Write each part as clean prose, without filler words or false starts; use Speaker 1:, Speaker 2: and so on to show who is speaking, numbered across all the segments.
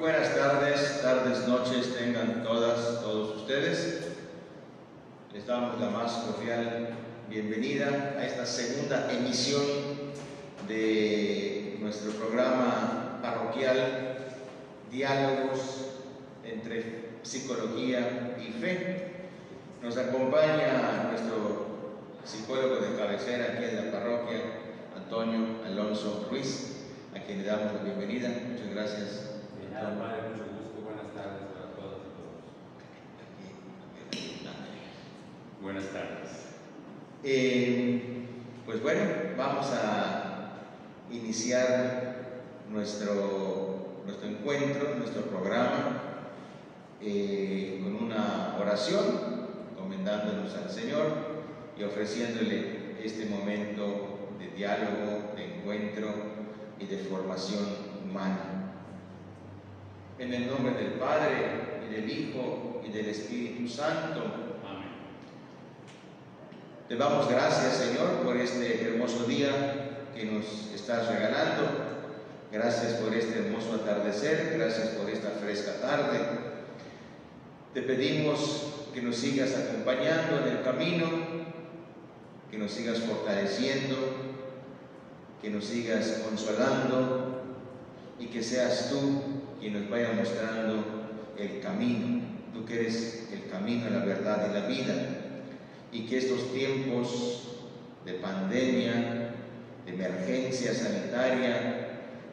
Speaker 1: buenas tardes, noches tengan todos ustedes. Les damos la más cordial bienvenida a esta segunda emisión de nuestro programa parroquial Diálogos entre Psicología y Fe. Nos acompaña nuestro psicólogo de cabecera aquí en la parroquia, Antonio Alonso Ruiz, a quien le damos la bienvenida. Muchas gracias.
Speaker 2: De nada, padre, mucho gusto. Buenas tardes para todas y todos. Buenas tardes.
Speaker 1: Pues bueno, vamos a iniciar nuestro encuentro, nuestro programa, con una oración, encomendándonos al Señor y ofreciéndole este momento de diálogo, de encuentro y de formación humana. En el nombre del Padre, y del Hijo, y del Espíritu Santo.
Speaker 2: Amén.
Speaker 1: Te damos gracias, Señor, por este hermoso día que nos estás regalando. Gracias por este hermoso atardecer, gracias por esta fresca tarde. Te pedimos que nos sigas acompañando en el camino, que nos sigas fortaleciendo, que nos sigas consolando y que seas tú quien nos vaya mostrando el camino. Tú que eres el camino, la verdad y la vida. Y que estos tiempos de pandemia, de emergencia sanitaria,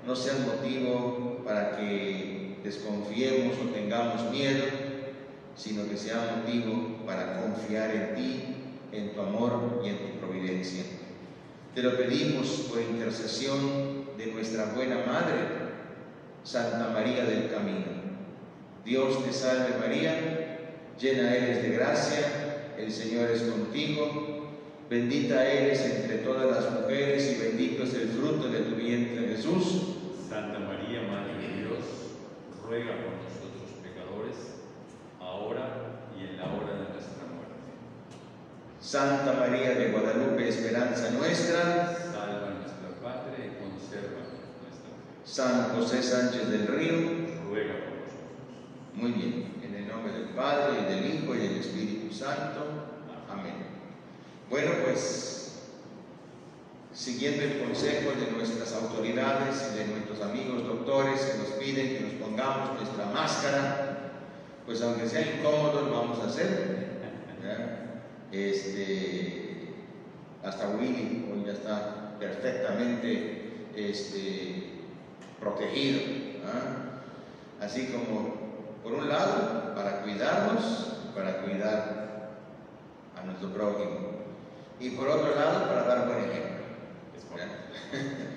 Speaker 1: no sean motivo para que desconfiemos o tengamos miedo, sino que sea motivo para confiar en ti, en tu amor y en tu providencia. Te lo pedimos por intercesión de nuestra buena Madre, Santa María del Camino. Dios te salve María, llena eres de gracia, el Señor es contigo, bendita eres entre todas las mujeres y bendito es el fruto de tu vientre Jesús.
Speaker 2: Santa María, Madre de Dios, ruega por nosotros pecadores, ahora y en la hora de nuestra muerte.
Speaker 1: Santa María de Guadalupe, esperanza nuestra,
Speaker 2: Salva nuestra patria y conserva nuestra fe.
Speaker 1: San José Sánchez del Río,
Speaker 2: Ruega por nosotros.
Speaker 1: muy bien, en el nombre del Padre, y del Hijo, y del Espíritu Santo. Amén. Bueno, pues, siguiendo el consejo de nuestras autoridades y de nuestros amigos doctores que nos piden que nos pongamos nuestra máscara, pues aunque sea incómodo lo vamos a hacer. Hasta Willy hoy ya está perfectamente protegido. Así como, por un lado, para cuidarnos, para cuidar a nuestro prójimo, y por otro lado, para dar buen ejemplo.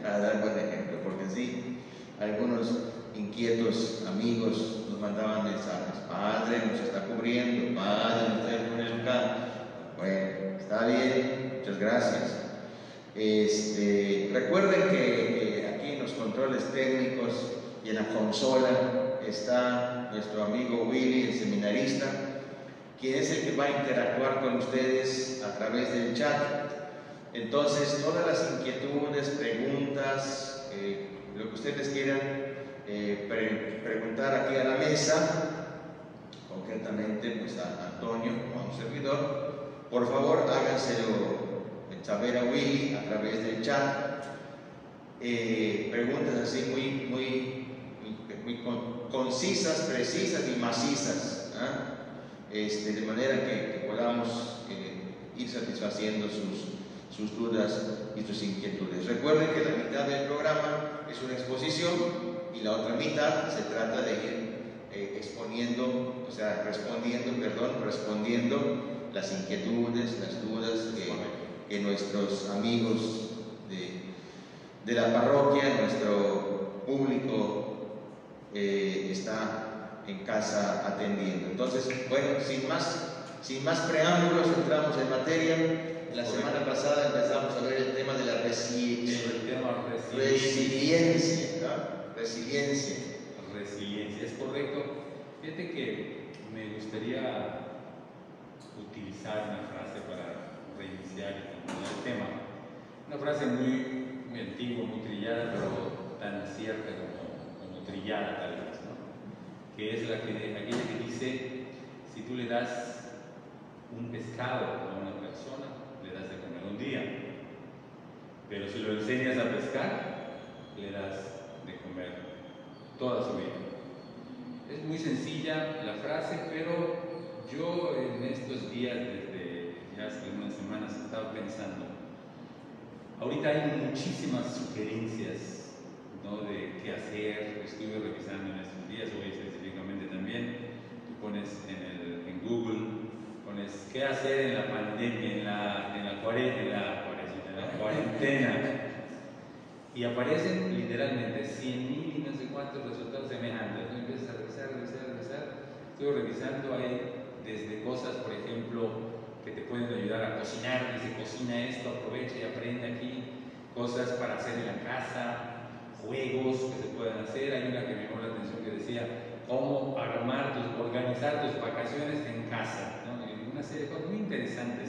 Speaker 1: Para dar buen ejemplo, porque sí, algunos inquietos amigos nos mandaban mensajes: Padre, nos está cubriendo, Padre, nos está poniendo acá. Bueno, está bien, muchas gracias. Recuerden que aquí en los controles técnicos y en la consola está nuestro amigo Willy, el seminarista, quien es el que va a interactuar con ustedes a través del chat. Entonces, todas las inquietudes, preguntas, lo que ustedes quieran preguntar aquí a la mesa, concretamente pues a Antonio o a un servidor, por favor háganselo saber a Willy a través del chat. Preguntas así muy concisas, precisas y macizas, de manera que podamos ir satisfaciendo sus dudas y sus inquietudes. Recuerden que la mitad del programa es una exposición y la otra mitad se trata de ir respondiendo las inquietudes, las dudas que nuestros amigos de la parroquia, nuestro público está en casa atendiendo. Entonces, bueno, sin más preámbulos, entramos en materia. La semana pasada empezamos a ver el tema de la resiliencia.
Speaker 2: Resiliencia, es correcto. Fíjate que me gustaría utilizar una frase para reiniciar y continuar el tema. Una frase muy antigua, muy trillada, pero tan cierta como trillada tal vez, ¿no? que es aquella que dice, si tú le das un pescado a una persona, le das de comer un día, pero si lo enseñas a pescar, le das de comer toda su vida. Es muy sencilla la frase, pero yo en estos días, desde ya hace algunas semanas, he estado pensando, ahorita hay muchísimas sugerencias, ¿no?, de qué hacer. Estuve revisando en estos días, hoy específicamente también, tú pones en Google, pones qué hacer en la pandemia, en la cuarentena, y aparecen literalmente 100.000 y no sé cuántos resultados semejantes. Tú empiezas a revisar. Estuve revisando ahí desde cosas, por ejemplo, que te pueden ayudar a cocinar, dice cocina esto, aprovecha y aprende aquí, cosas para hacer en la casa, juegos que se pueden hacer. Hay una que me llamó la atención que decía cómo organizar tus vacaciones en casa, ¿no? Una serie de cosas muy interesantes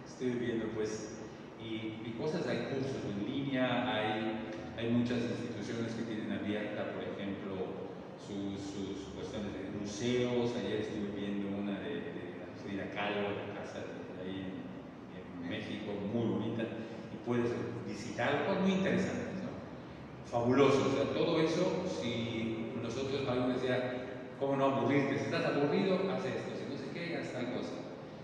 Speaker 2: estoy viendo, pues, y cosas, hay cursos en línea, hay muchas instituciones que tienen abierta, por ejemplo, sus cuestiones de museos. Ayer estuve viendo una de Frida Kahlo, la casa de ahí en México, muy bonita, y puedes visitar, cosas muy interesantes, ¿no? Fabuloso. O sea, todo eso, si nosotros, alguien decía, ¿cómo no aburrirte? Si estás aburrido, haz esto, si no sé qué, haz tal cosa.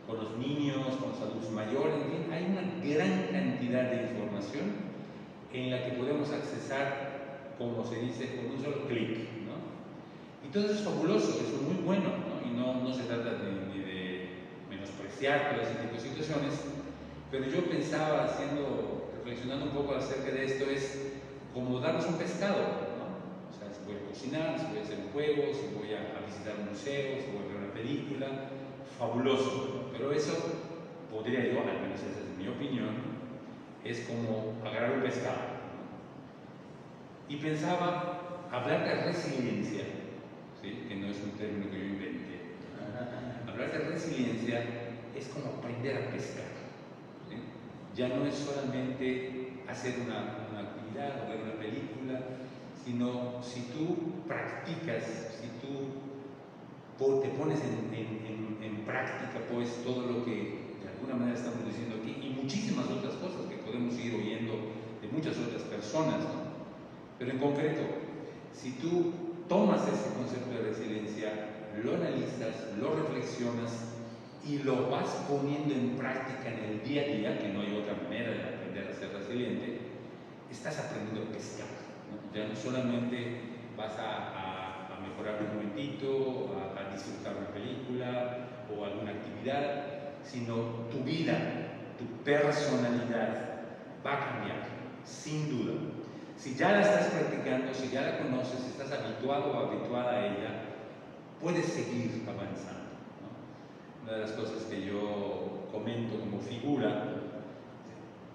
Speaker 2: Con los niños, con los adultos mayores, en fin, hay una gran cantidad de información en la que podemos accesar, como se dice, con un solo clic, ¿no? Y todo eso es fabuloso, eso es muy bueno, ¿no? Y no se trata ni de menospreciar todo ese tipo de situaciones, pero yo pensaba, reflexionando un poco acerca de esto, es como darnos un pescado, ¿no? O sea, si voy a cocinar, si voy a hacer un juego, si voy a visitar un museo, si voy a ver una película, fabuloso. Pero eso podría yo, al menos esa es mi opinión, es como agarrar un pescado. Y pensaba hablar de resiliencia, ¿sí?, que no es un término que yo inventé. Hablar de resiliencia es como aprender a pescar, ¿sí? Ya no es solamente hacer una actividad o ver una película, sino si tú practicas, si tú te pones en práctica, pues, todo lo que de alguna manera estamos diciendo aquí y muchísimas otras cosas que podemos ir oyendo de muchas otras personas, ¿no? Pero en concreto, si tú tomas ese concepto de resiliencia, lo analizas, lo reflexionas y lo vas poniendo en práctica en el día a día, que no hay otra manera de aprender a ser resiliente, estás aprendiendo a pescar, ¿no? Ya no solamente vas a mejorar un momentito, a disfrutar una película o alguna actividad, sino tu vida, tu personalidad va a cambiar, sin duda. Si ya la estás practicando, si ya la conoces, si estás habituado o habituada a ella, puedes seguir avanzando, ¿no? Una de las cosas que yo comento como figura,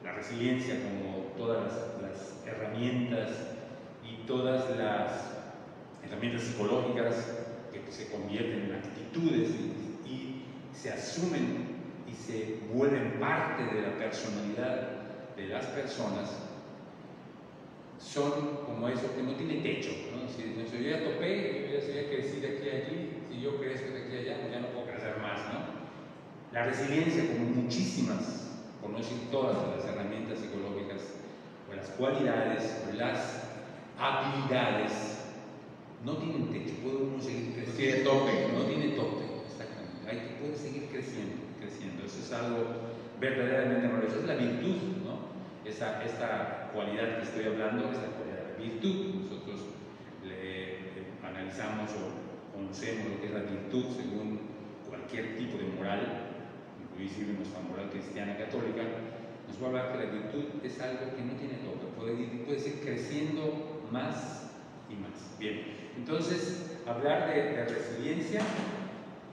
Speaker 2: la resiliencia como todas las herramientas y todas las herramientas psicológicas que se convierten en actitudes y se asumen y se vuelven parte de la personalidad de las personas, son como eso que no tiene techo, ¿no? Si yo ya topé, yo ya crecí de aquí a allí, si yo crezco de aquí a allá, pues ya no puedo crecer más, ¿no? La resiliencia, como muchísimas, conocen todas las herramientas psicológicas, o las cualidades, o las habilidades, no tienen techo, puede uno seguir creciendo.
Speaker 1: No tiene tope.
Speaker 2: No tiene tope, exactamente. Puede seguir creciendo. Eso es algo verdaderamente maravilloso. Es la virtud, ¿no? Esta cualidad que estoy hablando, esta cualidad de virtud. Nosotros analizamos o conocemos lo que es la virtud según cualquier tipo de moral, inclusive nuestra moral cristiana católica. Nos va a hablar que la virtud es algo que no tiene tope, puede seguir creciendo más y más. Bien. Entonces, hablar de resiliencia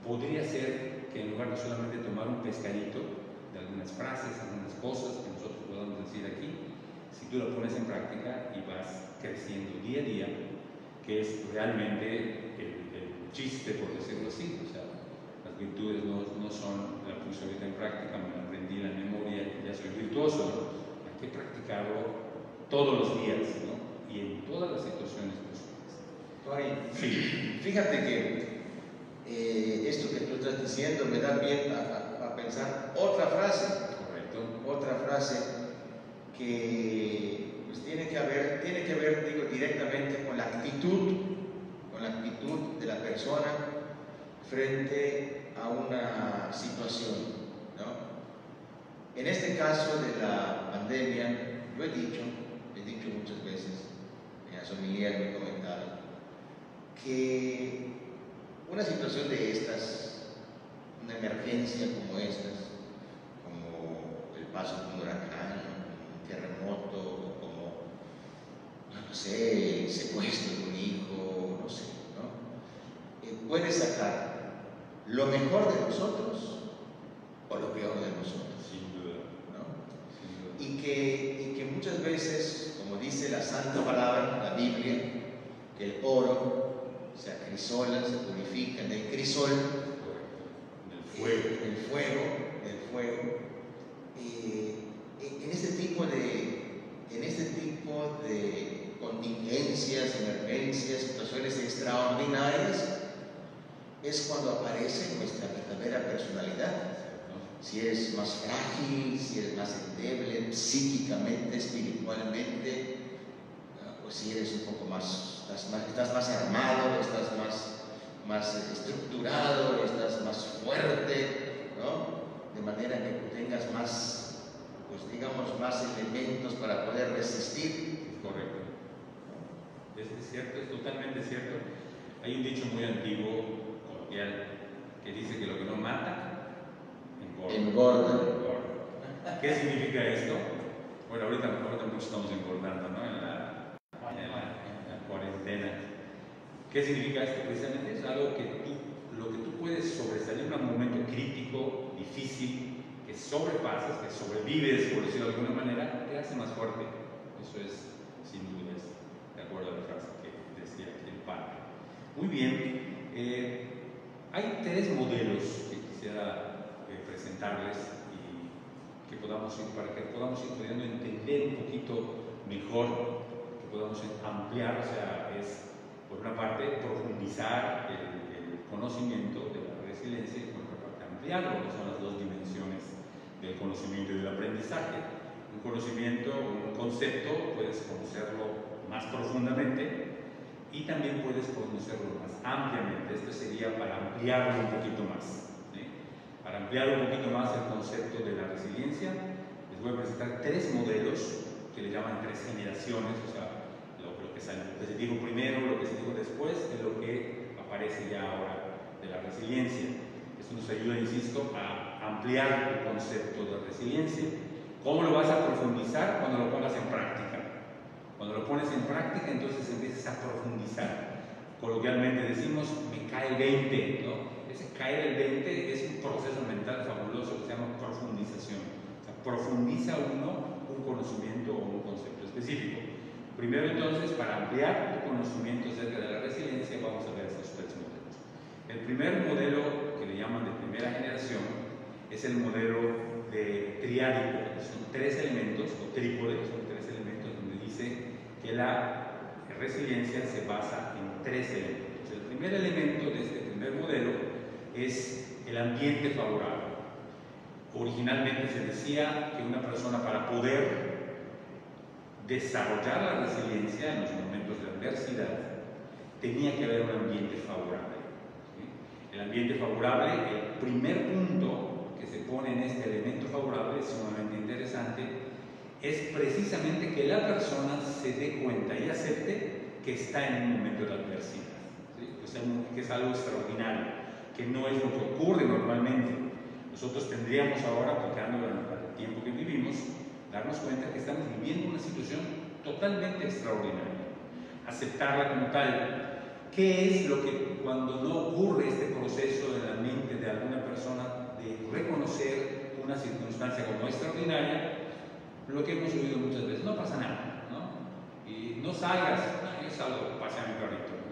Speaker 2: podría ser que en lugar de solamente tomar un pescadito de algunas frases, algunas cosas que nosotros podamos decir aquí, si tú lo pones en práctica y vas creciendo día a día, que es realmente el chiste, por decirlo así. O sea, las virtudes no son, la puse ahorita en práctica, me la aprendí en la memoria y ya soy virtuoso, ¿no? Hay que practicarlo todos los días, ¿no? Y en todas las situaciones posibles.
Speaker 1: Tony,
Speaker 2: Sí.
Speaker 1: fíjate que esto que tú estás diciendo me da pie a pensar otra frase.
Speaker 2: Correcto.
Speaker 1: Otra frase que pues, tiene que ver digo, directamente con la actitud de la persona frente a una situación, ¿no? En este caso de la pandemia, yo he dicho muchas veces, en las homilías me he comentado, que una situación de estas, una emergencia como estas, como el paso de un huracán, un terremoto, como, no sé, el secuestro de un hijo, no sé, ¿no? Puede sacar lo mejor de nosotros o lo peor de nosotros.
Speaker 2: Sin duda.
Speaker 1: ¿No? Sin duda. Y que muchas veces, como dice la santa palabra, la Biblia, que el oro se acrisola, se purifica en el crisol, del fuego. En este tipo de contingencias, emergencias, situaciones extraordinarias, es cuando aparece nuestra verdadera personalidad. Si eres más frágil, si eres más endeble, psíquicamente, espiritualmente, o si eres un poco más, estás más armado, estás más estructurado, estás más fuerte, ¿no? De manera que tú tengas más, pues digamos, más elementos para poder resistir.
Speaker 2: Correcto. Es cierto, es totalmente cierto. Hay un dicho muy antiguo, coloquial, que dice que lo que no mata, engorda. ¿Qué significa esto? Bueno, ahorita muchos estamos engordando, ¿no? En la cuarentena. ¿Qué significa esto? Precisamente es algo lo que tú puedes sobresalir en un momento crítico, difícil, que sobrepasas, que sobrevives, por decirlo de alguna manera, te hace más fuerte. Eso es, sin dudas, de acuerdo a la frase que decía aquí el padre. Muy bien, hay tres modelos que quisiera presentarles y para que podamos ir pudiendo entender un poquito mejor, que podamos ampliar, o sea, es por una parte profundizar el conocimiento de la resiliencia y por otra parte ampliarlo, que son las dos dimensiones del conocimiento y del aprendizaje. Un conocimiento, un concepto, puedes conocerlo más profundamente y también puedes conocerlo más ampliamente. Esto sería para ampliarlo un poquito más. Para ampliar un poquito más el concepto de la resiliencia, les voy a presentar tres modelos que le llaman tres generaciones, o sea, lo que se dijo primero, lo que se dijo después, es lo que aparece ya ahora de la resiliencia. Esto nos ayuda, insisto, a ampliar el concepto de resiliencia. ¿Cómo lo vas a profundizar? Cuando lo pongas en práctica. Cuando lo pones en práctica, entonces empiezas a profundizar. Coloquialmente decimos, me cae el 20, ¿no? Ese caer el 20 es un proceso mental fabuloso que se llama profundización. O sea, profundiza uno un conocimiento o un concepto específico. Primero, entonces, para ampliar tu conocimiento acerca de la resiliencia, vamos a ver estos tres modelos. El primer modelo, que le llaman de primera generación, es el modelo de triádico, que son tres elementos, o trípode, son tres elementos donde dice que la resiliencia se basa en tres elementos. El primer elemento de este primer modelo es el ambiente favorable. Originalmente se decía que una persona, para poder desarrollar la resiliencia en los momentos de adversidad, tenía que haber un ambiente favorable. ¿Sí? El ambiente favorable, el primer punto que se pone en este elemento favorable, es sumamente interesante, es precisamente que la persona se dé cuenta y acepte que está en un momento de adversidad. ¿Sí? Que es algo extraordinario, que no es lo que ocurre normalmente. Nosotros tendríamos ahora, aplicando el tiempo que vivimos, darnos cuenta que estamos viviendo una situación totalmente extraordinaria. Aceptarla como tal. ¿Qué es lo que, cuando no ocurre este proceso en la mente de alguna persona de reconocer una circunstancia como extraordinaria? Lo que hemos oído muchas veces, no pasa nada, ¿no? Y no salgas, yo salgo a pasear a mi perrito, ¿no?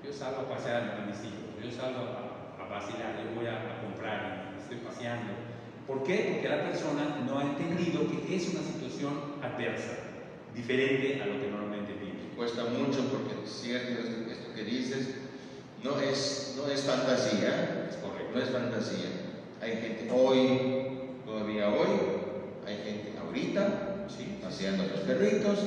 Speaker 2: Yo salgo a pasear a mis hijos, yo salgo a vacilar, yo voy a comprar y estoy paseando. ¿Por qué? Porque la persona no ha entendido que es una situación adversa, diferente a lo que normalmente vive.
Speaker 1: cuesta mucho porque es cierto esto que dices, no es fantasía,
Speaker 2: Es correcto.
Speaker 1: no es fantasía. Hay gente hoy, todavía hoy, hay gente ahorita,
Speaker 2: Sí.
Speaker 1: paseando a los perritos,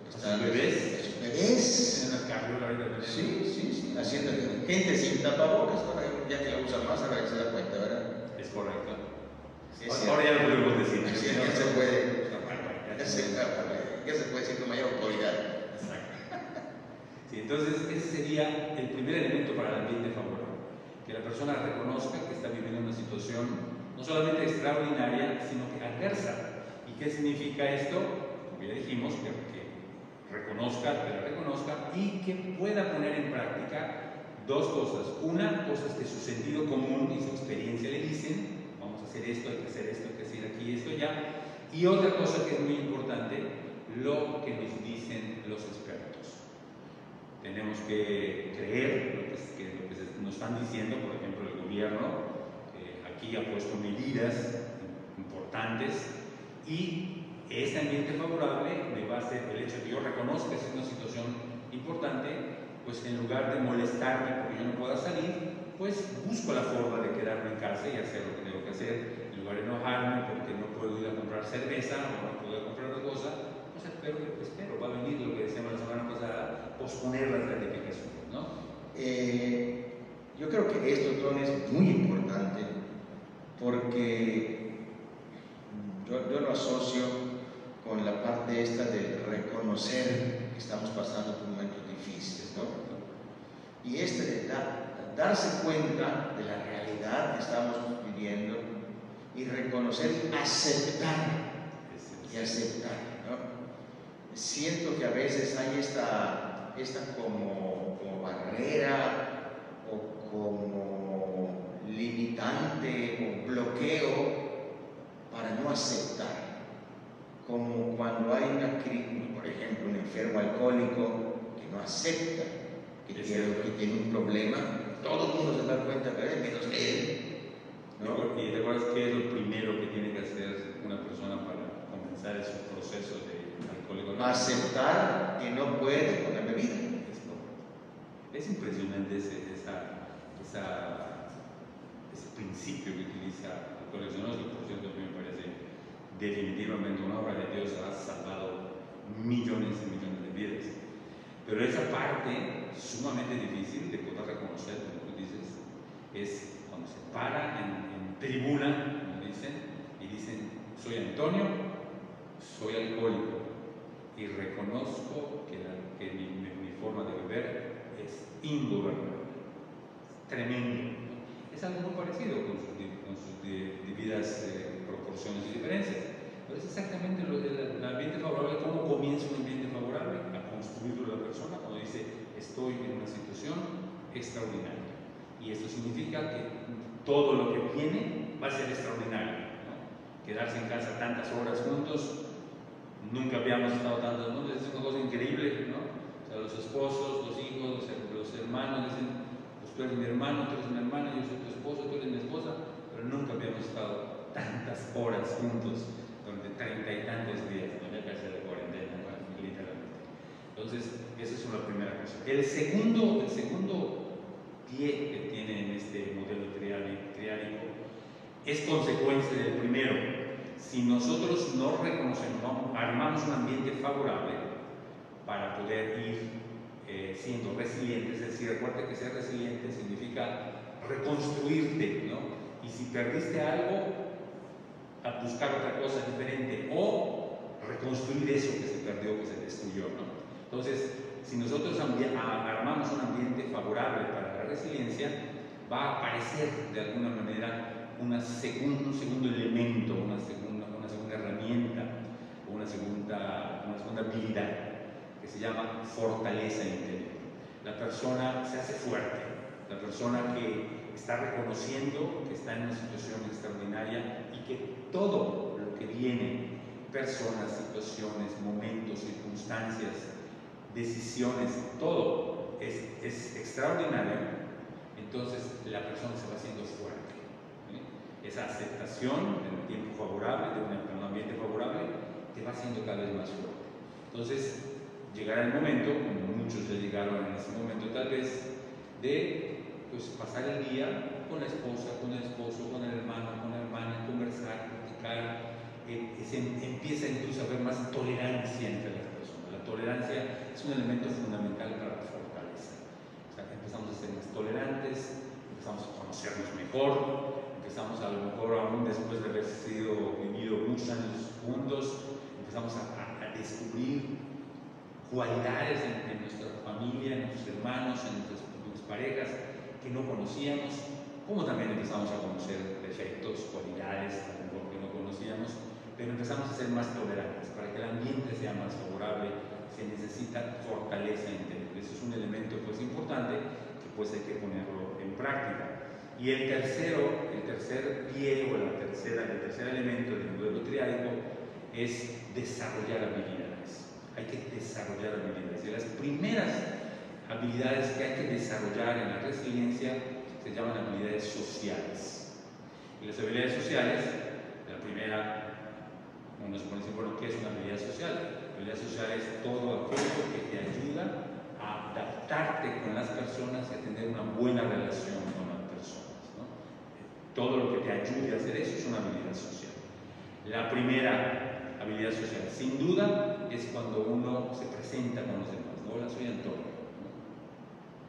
Speaker 2: Sus bebés.
Speaker 1: sus bebés.
Speaker 2: En la carriola ahorita.
Speaker 1: Sí, haciendo gente sin tapabocas, ahora ya que la usa más, ahora se da cuenta, ¿verdad?
Speaker 2: Es correcto.
Speaker 1: Sí,
Speaker 2: Ahora ya lo podemos decir.
Speaker 1: Sí, ya se puede. Ya se puede decir con mayor autoridad.
Speaker 2: Exacto. Sí, entonces ese sería el primer elemento para el ambiente favorable. Que la persona reconozca que está viviendo una situación no solamente extraordinaria, sino que adversa. ¿Y qué significa esto? Como ya dijimos, que reconozca, que la reconozca y que pueda poner en práctica dos cosas. Una, cosas que su sentido común y su experiencia le dicen, vamos a hacer esto, hay que hacer esto, hay que hacer aquí, esto, ya. Y otra cosa que es muy importante, lo que nos dicen los expertos. Tenemos que creer lo que nos están diciendo, por ejemplo, el gobierno, aquí ha puesto medidas importantes y este ambiente favorable me va a hacer el hecho de que yo reconozca que es una situación importante, pues en lugar de molestarme porque yo no pueda salir, pues busco la forma de quedarme en casa y hacer lo que tengo que hacer. En lugar de enojarme porque no puedo ir a comprar cerveza o no puedo comprar otra cosa, pues espero, va a venir lo que decíamos la semana pasada, posponer las gratificaciones, ¿no?
Speaker 1: Yo creo que esto, Tony, es muy importante porque yo lo asocio con la parte esta de reconocer que estamos pasando por momentos difíciles, ¿no? Y de darse cuenta de la realidad que estamos viviendo y reconocer y aceptar, ¿no? Siento que a veces hay esta como barrera o como limitante o bloqueo para no aceptar. Como cuando hay por ejemplo, un enfermo alcohólico que no acepta que tiene un problema, todo el mundo se da cuenta que es menos él, ¿no?
Speaker 2: ¿Y te acuerdas qué es lo primero que tiene que hacer una persona para comenzar ese proceso de alcohólico?
Speaker 1: Aceptar que no puede con la bebida.
Speaker 2: Es impresionante ese principio que utiliza el coleccionador, que por cierto a mí me parece definitivamente una obra de Dios, ha salvado millones y millones de vidas. Pero esa parte sumamente difícil de poder reconocer, como tú dices, es cuando se para en tribuna, como dicen, y dicen: soy Antonio, soy alcohólico y reconozco que mi forma de beber es ingobernable, es tremendo. Es algo muy parecido con sus debidas proporciones y diferencias. Pero es exactamente lo del ambiente favorable. ¿Cómo comienza un ambiente favorable? A construirlo la persona cuando dice: estoy en una situación extraordinaria. Y esto significa que todo lo que viene va a ser extraordinario, ¿no? Quedarse en casa tantas horas juntos, nunca habíamos estado tantos juntos, es una cosa increíble, ¿no? O sea, los esposos, los hijos, los hermanos dicen: pues tú eres mi hermano, tú eres mi hermana, yo soy tu esposo, tú eres mi esposa, pero nunca habíamos estado tantas horas juntos durante 30 y tantos días, ¿no? Ya casi la cuarentena, literalmente. Entonces, esa es una primera cosa. El segundo pie que tiene en este modelo triádico es consecuencia del primero. Si nosotros no reconocemos, no armamos un ambiente favorable para poder ir siendo resilientes, es decir, recuerda que ser resiliente significa reconstruirte, ¿no? Y si perdiste algo, a buscar otra cosa diferente o reconstruir eso que se perdió, que se destruyó, ¿no? Entonces, si nosotros armamos un ambiente favorable para la resiliencia, va a aparecer de alguna manera un segundo elemento, una segunda herramienta, una segunda habilidad que se llama fortaleza interior. La persona se hace fuerte, la persona que está reconociendo que está en una situación extraordinaria y que todo lo que viene, personas, situaciones, momentos, circunstancias, decisiones, todo es extraordinario, entonces la persona se va haciendo fuerte. Esa aceptación en un tiempo favorable, de un ambiente favorable, te va haciendo cada vez más fuerte. Entonces, llegará el momento, como muchos ya llegaron en ese momento tal vez, de pues, pasar el día con la esposa, con el esposo, con el hermano, con la hermana, conversar, platicar. Empieza incluso a haber más tolerancia entre las personas. La tolerancia es un elemento fundamental para la fortaleza. O sea, empezamos a ser más tolerantes, empezamos a conocernos mejor, empezamos a lo mejor aún después de haber vivido muchos años juntos, empezamos a descubrir cualidades en nuestra familia, en nuestros hermanos, en nuestras parejas que no conocíamos, como también empezamos a conocer defectos, cualidades a lo mejor que no conocíamos, pero empezamos a ser más tolerantes. Para que el ambiente sea más favorable se necesita fortaleza interior. Eso es un elemento pues importante que pues hay que ponerlo en práctica. Y el tercer pie o el tercer elemento del modelo triádico es desarrollar habilidades. Hay que desarrollar habilidades. Y las primeras habilidades que hay que desarrollar en la resiliencia se llaman habilidades sociales. Y las habilidades sociales, la primera, uno se pone a decir, bueno, ¿qué es una habilidad social? La habilidad social es todo aquello que te ayuda a adaptarte con las personas y a tener una buena relación con las personas, ¿no? Todo lo que te ayude a hacer eso es una habilidad social. La primera habilidad social, sin duda, es cuando uno se presenta con los demás. Hola, soy Antonio, ¿no?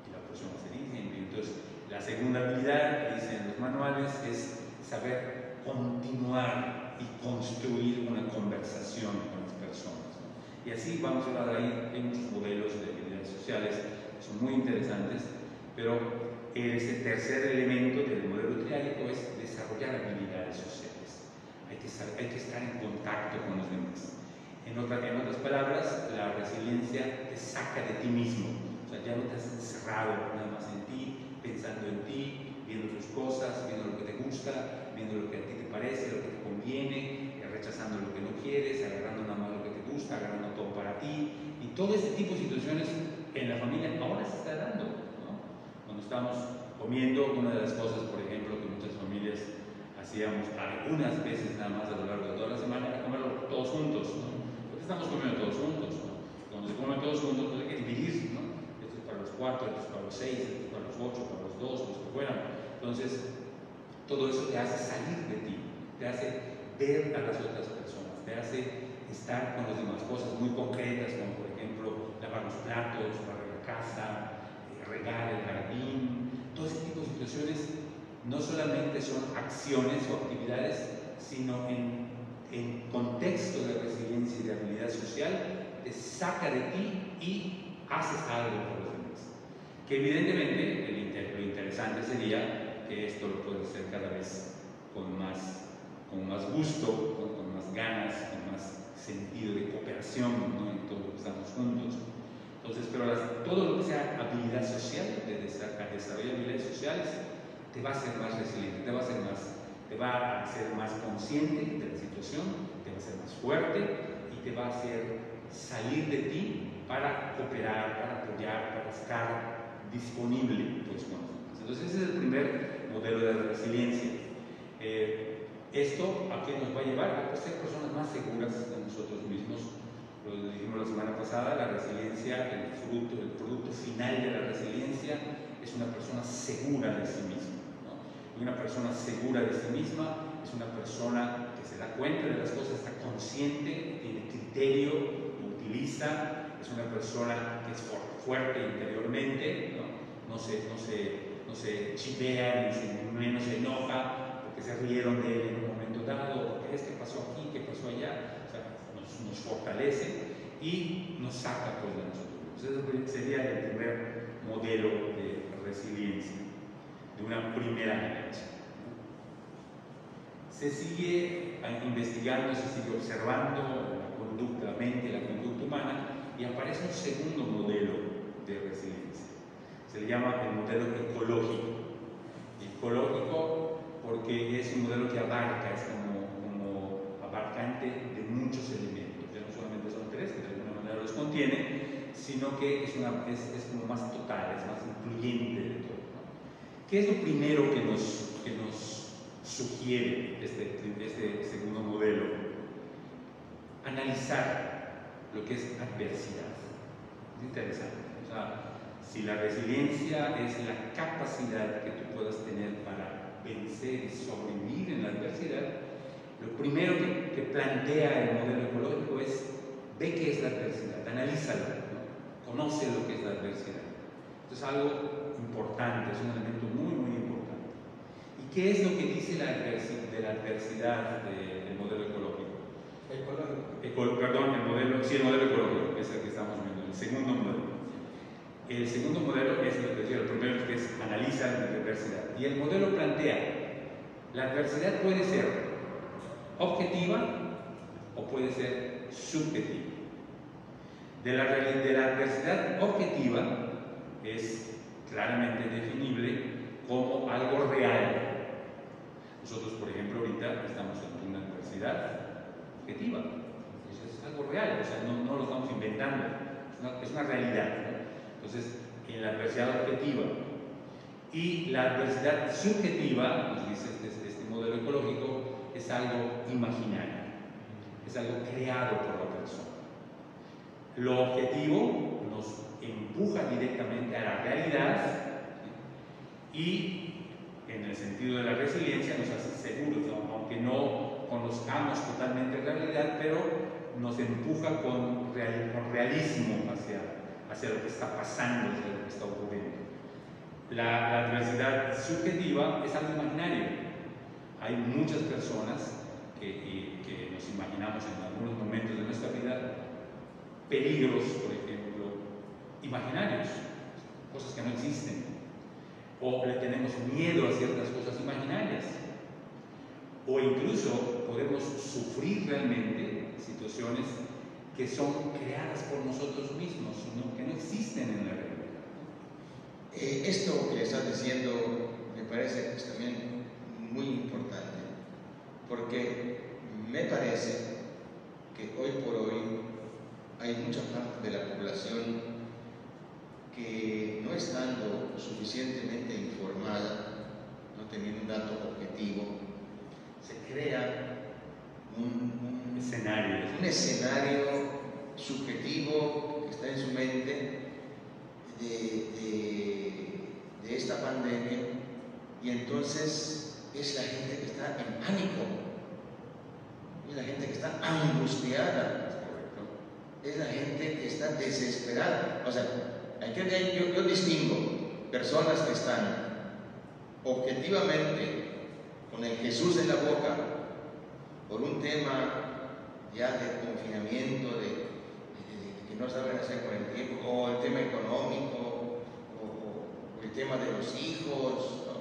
Speaker 2: Y la persona se dice. Entonces, la segunda habilidad que dicen los manuales es saber continuar y construir una conversación con las personas, ¿no? Y así vamos a hablar ahí. Hay muchos modelos de habilidades sociales que son muy interesantes, pero ese tercer elemento del modelo triádico es desarrollar habilidades sociales. Hay que estar en contacto con los demás. En otras palabras, la resiliencia te saca de ti mismo. O sea, ya no te has encerrado nada más en ti, pensando en ti, viendo tus cosas, viendo lo que te gusta, viendo lo que a ti te parece, lo que te conviene, rechazando lo que no quieres, agarrando nada más lo que te gusta, agarrando todo para ti. Y todo este tipo de situaciones en la familia ahora se está dando, ¿no? Cuando estamos comiendo, una de las cosas, por ejemplo, que muchas familias hacíamos algunas veces nada más a lo largo de toda la semana, era comerlo todos juntos, ¿no? Porque estamos comiendo todos juntos, ¿no? Cuando se come todos juntos, pues hay que dividir, ¿no? Esto es para los 4, esto es para los 6, esto es para los 8, para los 2, los que fueran. Entonces, todo eso te hace salir de ti, te hace ver a las otras personas, te hace estar con las demás cosas muy concretas, como por ejemplo lavar los platos, barrer la casa, regar el jardín. Todo ese tipo de situaciones no solamente son acciones o actividades, sino en contexto de resiliencia y de habilidad social, te saca de ti y haces algo por los demás. Que evidentemente lo interesante sería que esto lo puedes hacer cada vez con más gusto, con más ganas, con más sentido de cooperación, ¿no? En todo lo que estamos juntos. Entonces, pero todo lo que sea habilidad social, de desarrollar habilidades sociales, te va a hacer más resiliente, te va a hacer más consciente de la situación, te va a hacer más fuerte y te va a hacer salir de ti para cooperar, para apoyar, para estar disponible pues, con los demás. Entonces ese es el primer modelo de resiliencia. ¿Esto a qué nos va a llevar? A ser personas más seguras de nosotros mismos. Lo dijimos la semana pasada, la resiliencia, el producto final de la resiliencia es una persona segura de sí misma, ¿no? Y una persona segura de sí misma es una persona que se da cuenta de las cosas, está consciente, tiene criterio, lo utiliza, es una persona que es fuerte interiormente, ¿no? No se chivea ni no se enoja porque se rieron de él en un momento dado, porque es que pasó aquí, que pasó allá. O sea, nos fortalece y nos saca pues, de nosotros. Ese sería el primer modelo de resiliencia, de una primera generación. Se sigue investigando, se sigue observando la mente, la conducta humana, y aparece un segundo modelo de resiliencia. Se le llama el modelo ecológico. Ecológico porque es un modelo que abarca, es como abarcante de muchos elementos. Ya no solamente son tres, que de alguna manera los contiene, sino que es como más total, es más incluyente de todo, ¿no? ¿Qué es lo primero que nos sugiere este segundo modelo? Analizar lo que es adversidad. Es interesante. O sea, si la resiliencia es la capacidad que tú puedas tener para vencer y sobrevivir en la adversidad, lo primero que plantea el modelo ecológico es: ve qué es la adversidad, analízala, ¿no? Conoce lo que es la adversidad. Esto es algo importante, es un elemento muy, muy importante. ¿Y qué es lo que dice de la adversidad del modelo ecológico? Perdón, el modelo ecológico, que es el que estamos viendo, el segundo modelo. El segundo modelo es lo que decía, el primero que es analiza la adversidad. Y el modelo plantea: la adversidad puede ser objetiva o puede ser subjetiva. De la adversidad objetiva es claramente definible como algo real. Nosotros, por ejemplo, ahorita estamos ante una adversidad objetiva. Eso es algo real, o sea, no lo estamos inventando, es una realidad, ¿no? Entonces, en la adversidad objetiva y la adversidad subjetiva, nos dice este modelo ecológico, es algo imaginario, es algo creado por la persona. Lo objetivo nos empuja directamente a la realidad y, en el sentido de la resiliencia, nos hace seguros, ¿no? Aunque no conozcamos totalmente la realidad, pero nos empuja con realismo hacia lo que está pasando, hacia lo que está ocurriendo. La adversidad subjetiva es algo imaginario. Hay muchas personas que nos imaginamos en algunos momentos de nuestra vida peligros, por ejemplo, imaginarios, cosas que no existen, o le tenemos miedo a ciertas cosas imaginarias, o incluso podemos sufrir realmente situaciones que son creadas por nosotros mismos, ¿no? Que no existen en la realidad.
Speaker 1: Esto que estás diciendo me parece pues, también muy importante, porque me parece que hoy por hoy hay mucha parte de la población que, no estando suficientemente informada, no teniendo un dato objetivo, se crea un escenario subjetivo que está en su mente de esta pandemia, y entonces es la gente que está en pánico, es la gente que está angustiada, es la gente que está desesperada. O sea, yo distingo personas que están objetivamente con el Jesús en la boca por un tema ya de confinamiento, de que no saben hacer con el tiempo, o el tema económico, o el tema de los hijos, ¿no?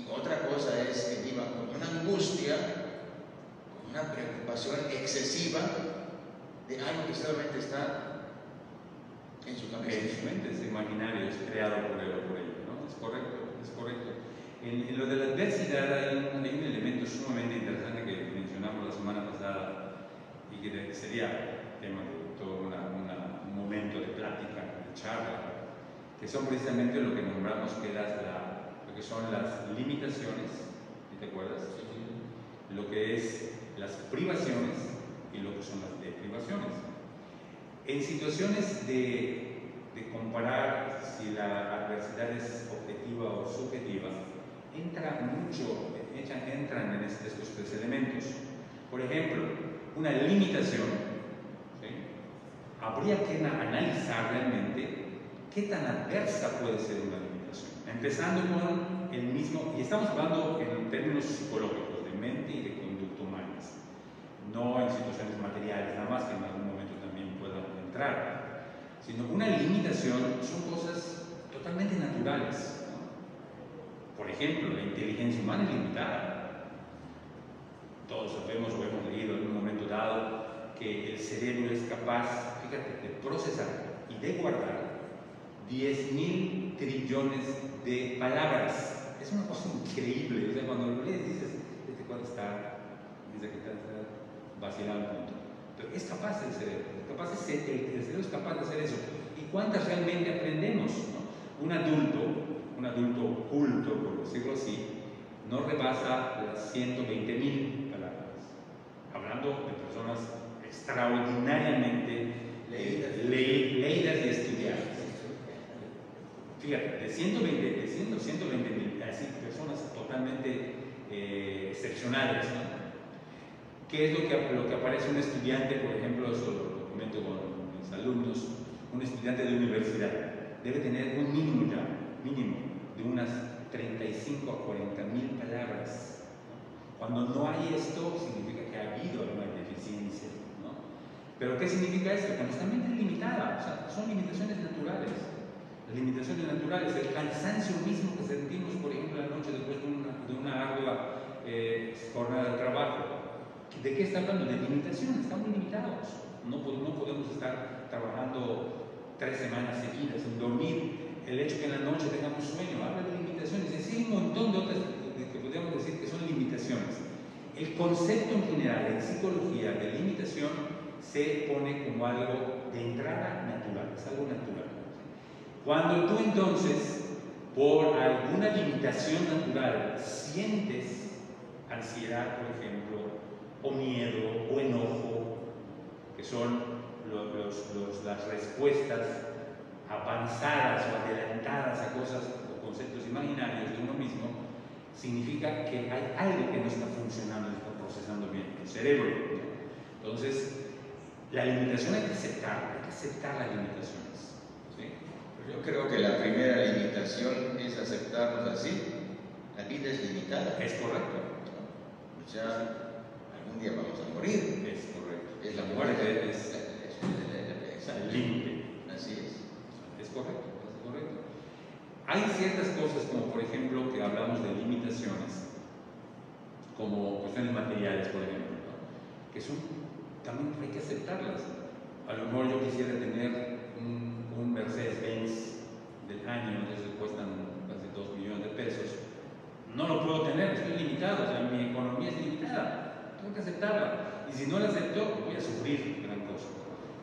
Speaker 1: Y otra cosa es que vivan con una angustia, con una preocupación excesiva de algo que solamente está en su cabeza.
Speaker 2: En su mente, es imaginario, es creado por él o por ella, ¿no? Es correcto, es correcto. En lo de la adversidad hay un elemento sumamente interesante que mencionamos la semana pasada y que sería tema de todo un momento de plática, de charla, que son precisamente lo que nombramos que lo que son las limitaciones, ¿te acuerdas? Sí. Lo que es las privaciones y lo que son las deprivaciones. En situaciones de comparar si la adversidad es objetiva o subjetiva, entran en estos tres elementos. Por ejemplo, una limitación, ¿sí? Habría que analizar realmente qué tan adversa puede ser una limitación. Empezando con el mismo, y estamos hablando en términos psicológicos, de mente y de conducta humanas, no en situaciones materiales, nada más que en algún momento también puedan entrar, sino una limitación son cosas totalmente naturales. Por ejemplo, la inteligencia humana es limitada. Todos sabemos o hemos leído en un momento dado que el cerebro es capaz, fíjate, de procesar y de guardar 10.000 trillones de palabras. Es una cosa increíble. O sea, cuando lo lees dices, este cuadro está vacilando un punto. Pero es capaz el cerebro, el cerebro es capaz de hacer eso. ¿Y cuántas realmente aprendemos? ¿No? Un adulto culto, por decirlo así, no rebasa las 120.000 palabras. Hablando de personas extraordinariamente leídas y estudiadas. Fíjate, de 120.000 así, personas totalmente excepcionales, ¿no? ¿Qué es lo que aparece un estudiante, por ejemplo? Eso lo comento con mis alumnos. Un estudiante de universidad debe tener un mínimo de unas 35 a 40.000 palabras. Cuando no hay esto, significa que ha habido alguna deficiencia, ¿no? Pero ¿qué significa esto? Que nuestra mente es limitada, o sea, son limitaciones naturales. Las limitaciones naturales, el cansancio mismo que sentimos, por ejemplo, la noche después de una ardua jornada de trabajo. ¿De qué está hablando? De limitaciones, estamos limitados. No podemos estar trabajando 3 semanas seguidas sin dormir. El hecho que en la noche tengamos sueño, habla de limitaciones. Es decir, un montón de otras que podríamos decir que son limitaciones. El concepto en general en psicología de limitación se pone como algo de entrada natural, es algo natural. Cuando tú entonces, por alguna limitación natural, sientes ansiedad, por ejemplo, o miedo, o enojo, que son las respuestas avanzadas o adelantadas a cosas o conceptos imaginarios de uno mismo, significa que hay algo que no está funcionando, no está procesando bien el cerebro. Entonces, la limitación hay que aceptar las limitaciones, ¿sí?
Speaker 1: Yo creo que la primera limitación es aceptarnos así. La vida es limitada.
Speaker 2: Es correcto.
Speaker 1: O sea, algún día vamos a morir.
Speaker 2: Es correcto.
Speaker 1: Es la
Speaker 2: muerte, es el límite.
Speaker 1: Así es.
Speaker 2: Es correcto, es correcto. Hay ciertas cosas, como por ejemplo, que hablamos de limitaciones, como cuestiones materiales, por ejemplo, ¿no? Que son, también hay que aceptarlas. A lo mejor yo quisiera tener un Mercedes-Benz del año, entonces cuestan casi 2 millones de pesos. No lo puedo tener, estoy limitado, o sea, mi economía es limitada, tengo que aceptarla. Y si no la acepto, voy a sufrir gran cosa.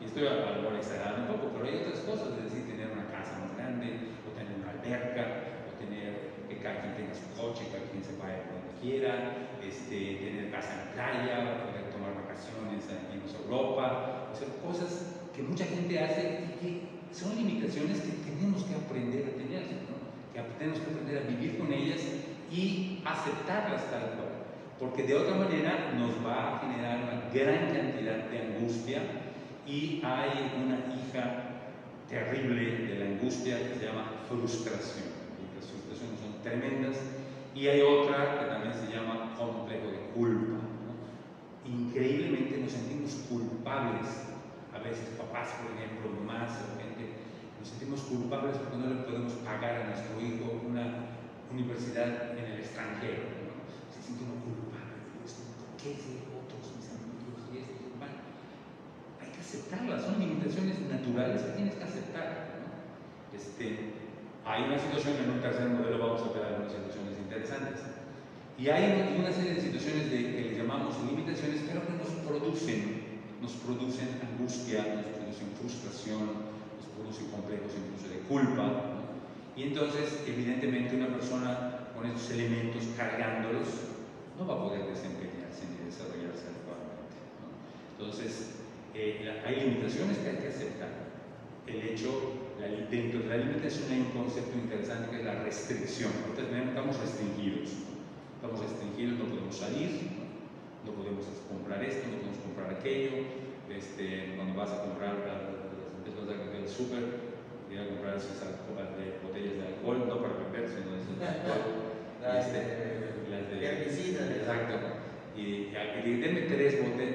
Speaker 2: Y estoy a lo mejor exagerando un poco, pero hay otras cosas, es decir, tener una casa más grande, o tener una alberca, o tener que cada quien tenga su coche, cada quien se vaya por donde quiera, tener casa en la playa, poder tomar vacaciones en Europa, o sea, cosas que mucha gente hace y que son limitaciones que tenemos que aprender a tener, ¿no? Que tenemos que aprender a vivir con ellas y aceptarlas tal cual, porque de otra manera nos va a generar una gran cantidad de angustia. Y hay una hija terrible de la angustia que se llama frustración. Y las frustraciones son tremendas. Y hay otra que también se llama complejo de culpa, ¿no? Increíblemente nos sentimos culpables. A veces papás, por ejemplo, mamás o gente, nos sentimos culpables porque no le podemos pagar a nuestro hijo una universidad en el extranjero, ¿no? Se siente uno culpable. ¿Por qué si otros, mis amigos y esto? Hay que aceptarlas, son limitaciones naturales que tienes que aceptar, ¿no? Hay una situación, en un tercer modelo vamos a ver algunas situaciones interesantes. Y hay una serie de situaciones que les llamamos limitaciones, pero que nos producen angustia, nos producen frustración, nos producen complejos incluso de culpa, ¿no? Y entonces, evidentemente, una persona con estos elementos cargándolos no va a poder desempeñarse ni desarrollarse adecuadamente, ¿no? Entonces, hay limitaciones que hay que aceptar. El hecho, dentro de la limitación hay un concepto interesante que es la restricción. Ahorita estamos restringidos, no podemos salir, no podemos comprar esto, no podemos comprar aquello. Cuando vas a comprar el súper, ir a comprar esas botellas de alcohol, no para beber, sino de alcohol. Las de
Speaker 3: herbicidas.
Speaker 2: Exacto. Y denme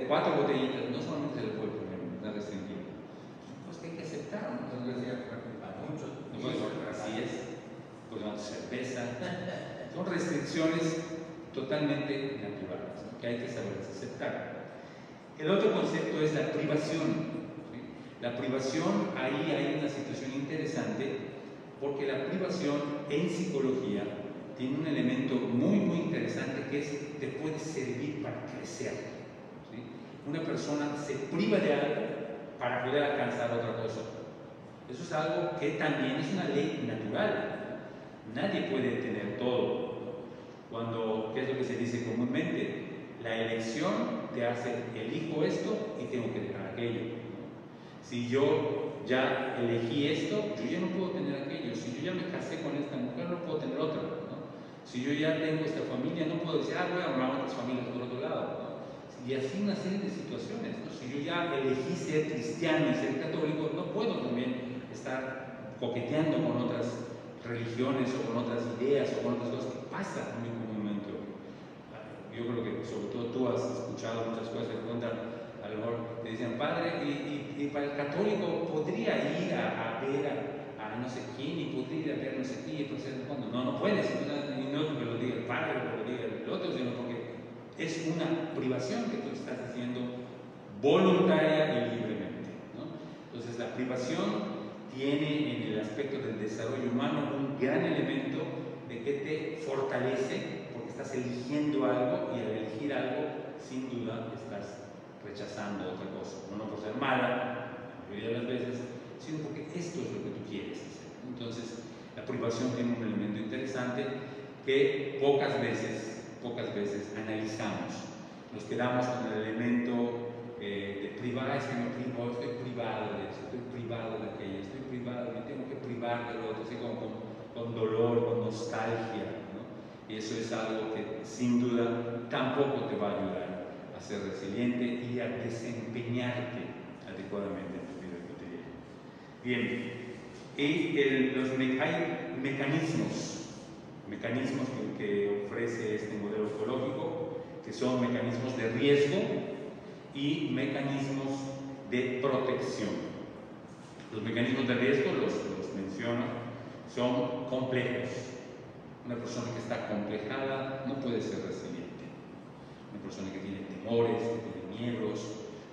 Speaker 2: 4 botellitas, no solamente se le puede poner, está restringido. Pues que hay que aceptar, ¿no?
Speaker 3: No
Speaker 2: puedes comprar, así es, pues no, cerveza. Son restricciones totalmente naturales, ¿no? Que hay que saber aceptar. El otro concepto es la privación, ¿sí? La privación, ahí hay una situación interesante, porque la privación en psicología tiene un elemento muy interesante que es, te puede servir para crecer, ¿sí? Una persona se priva de algo para poder alcanzar otra cosa. Eso es algo que también es una ley natural. Nadie puede tener todo. ¿Qué es lo que se dice comúnmente? La elección te hace, elijo esto y tengo que dejar aquello. Si yo ya elegí esto, yo ya no puedo tener aquello. Si yo ya me casé con esta mujer, no puedo tener otra, ¿no? Si yo ya tengo esta familia, no puedo decir, voy a armar otras familias por otro lado, ¿no? Y así una serie de situaciones, ¿no? Si yo ya elegí ser cristiano y ser católico, no puedo también estar coqueteando con otras religiones o con otras ideas o con otras cosas que pasan muy comúnmente. Yo creo que sobre todo tú has escuchado muchas cosas que cuentan, a lo mejor te dicen, padre, y para el católico podría ir a ver a no sé quién y podría ir a ver no sé qué, cuando no puedes, y no porque lo diga el padre o lo diga el otro, sino porque es una privación que tú estás haciendo voluntaria y libremente, ¿no? Entonces la privación tiene en el aspecto del desarrollo humano un gran elemento de que te fortalece porque estás eligiendo algo y al elegir algo sin duda estás rechazando otra cosa, no por ser mala la mayoría de las veces, sino porque esto es lo que tú quieres hacer. Entonces la privación tiene un elemento interesante que pocas veces analizamos. Nos quedamos con el elemento de privar, es que me privo, estoy privado de eso, estoy privado de aquello, estoy privado, me tengo que privar de lo otro, así como con dolor, con nostalgia, ¿no? Y eso es algo que sin duda tampoco te va a ayudar a ser resiliente y a desempeñarte adecuadamente en tu vida cotidiana. Bien, y hay mecanismos que ofrece este modelo ecológico, que son mecanismos de riesgo y mecanismos de protección. Los mecanismos de riesgo, los menciono, son complejos. Una persona que está complejada no puede ser resiliente. Una persona que tiene temores, que tiene miedos,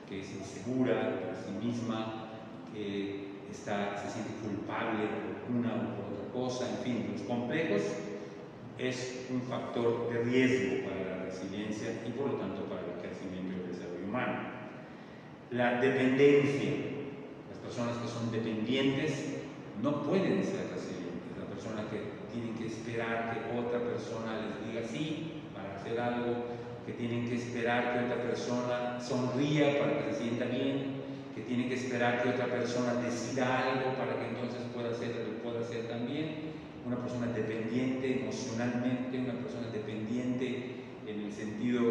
Speaker 2: que es insegura por sí misma, que se siente culpable por una o por otra cosa, en fin, los complejos es un factor de riesgo para la resiliencia y por lo tanto para el crecimiento y el desarrollo humano. La dependencia, las personas que son dependientes no pueden ser resilientes. La persona que tienen que esperar que otra persona les diga sí para hacer algo, que tienen que esperar que otra persona sonría para que se sienta bien, que tienen que esperar que otra persona decida algo para que entonces pueda hacer lo que pueda hacer también. Una persona dependiente emocionalmente, una persona dependiente en el sentido,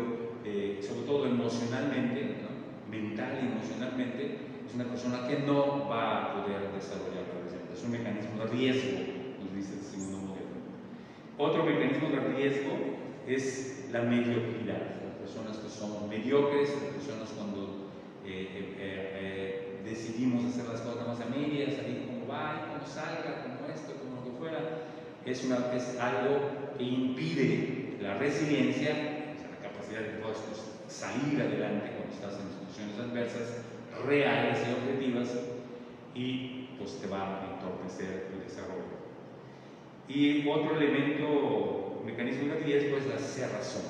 Speaker 2: sobre todo emocionalmente, ¿no? Mental y emocionalmente, es una persona que no va a poder desarrollar la resiliencia. Es un mecanismo de riesgo, nos dice el segundo modelo. Otro mecanismo de riesgo es la mediocridad. Las personas que somos mediocres, las personas cuando decidimos hacer las cosas más a medias, salir como va, como salga, como esto, como lo que fuera, es algo que impide la resiliencia, o sea, la capacidad de poder salir adelante cuando estás en situaciones adversas, reales y objetivas, y pues te va a entorpecer el desarrollo. Y otro elemento, mecanismo de riesgo es la cerrazón.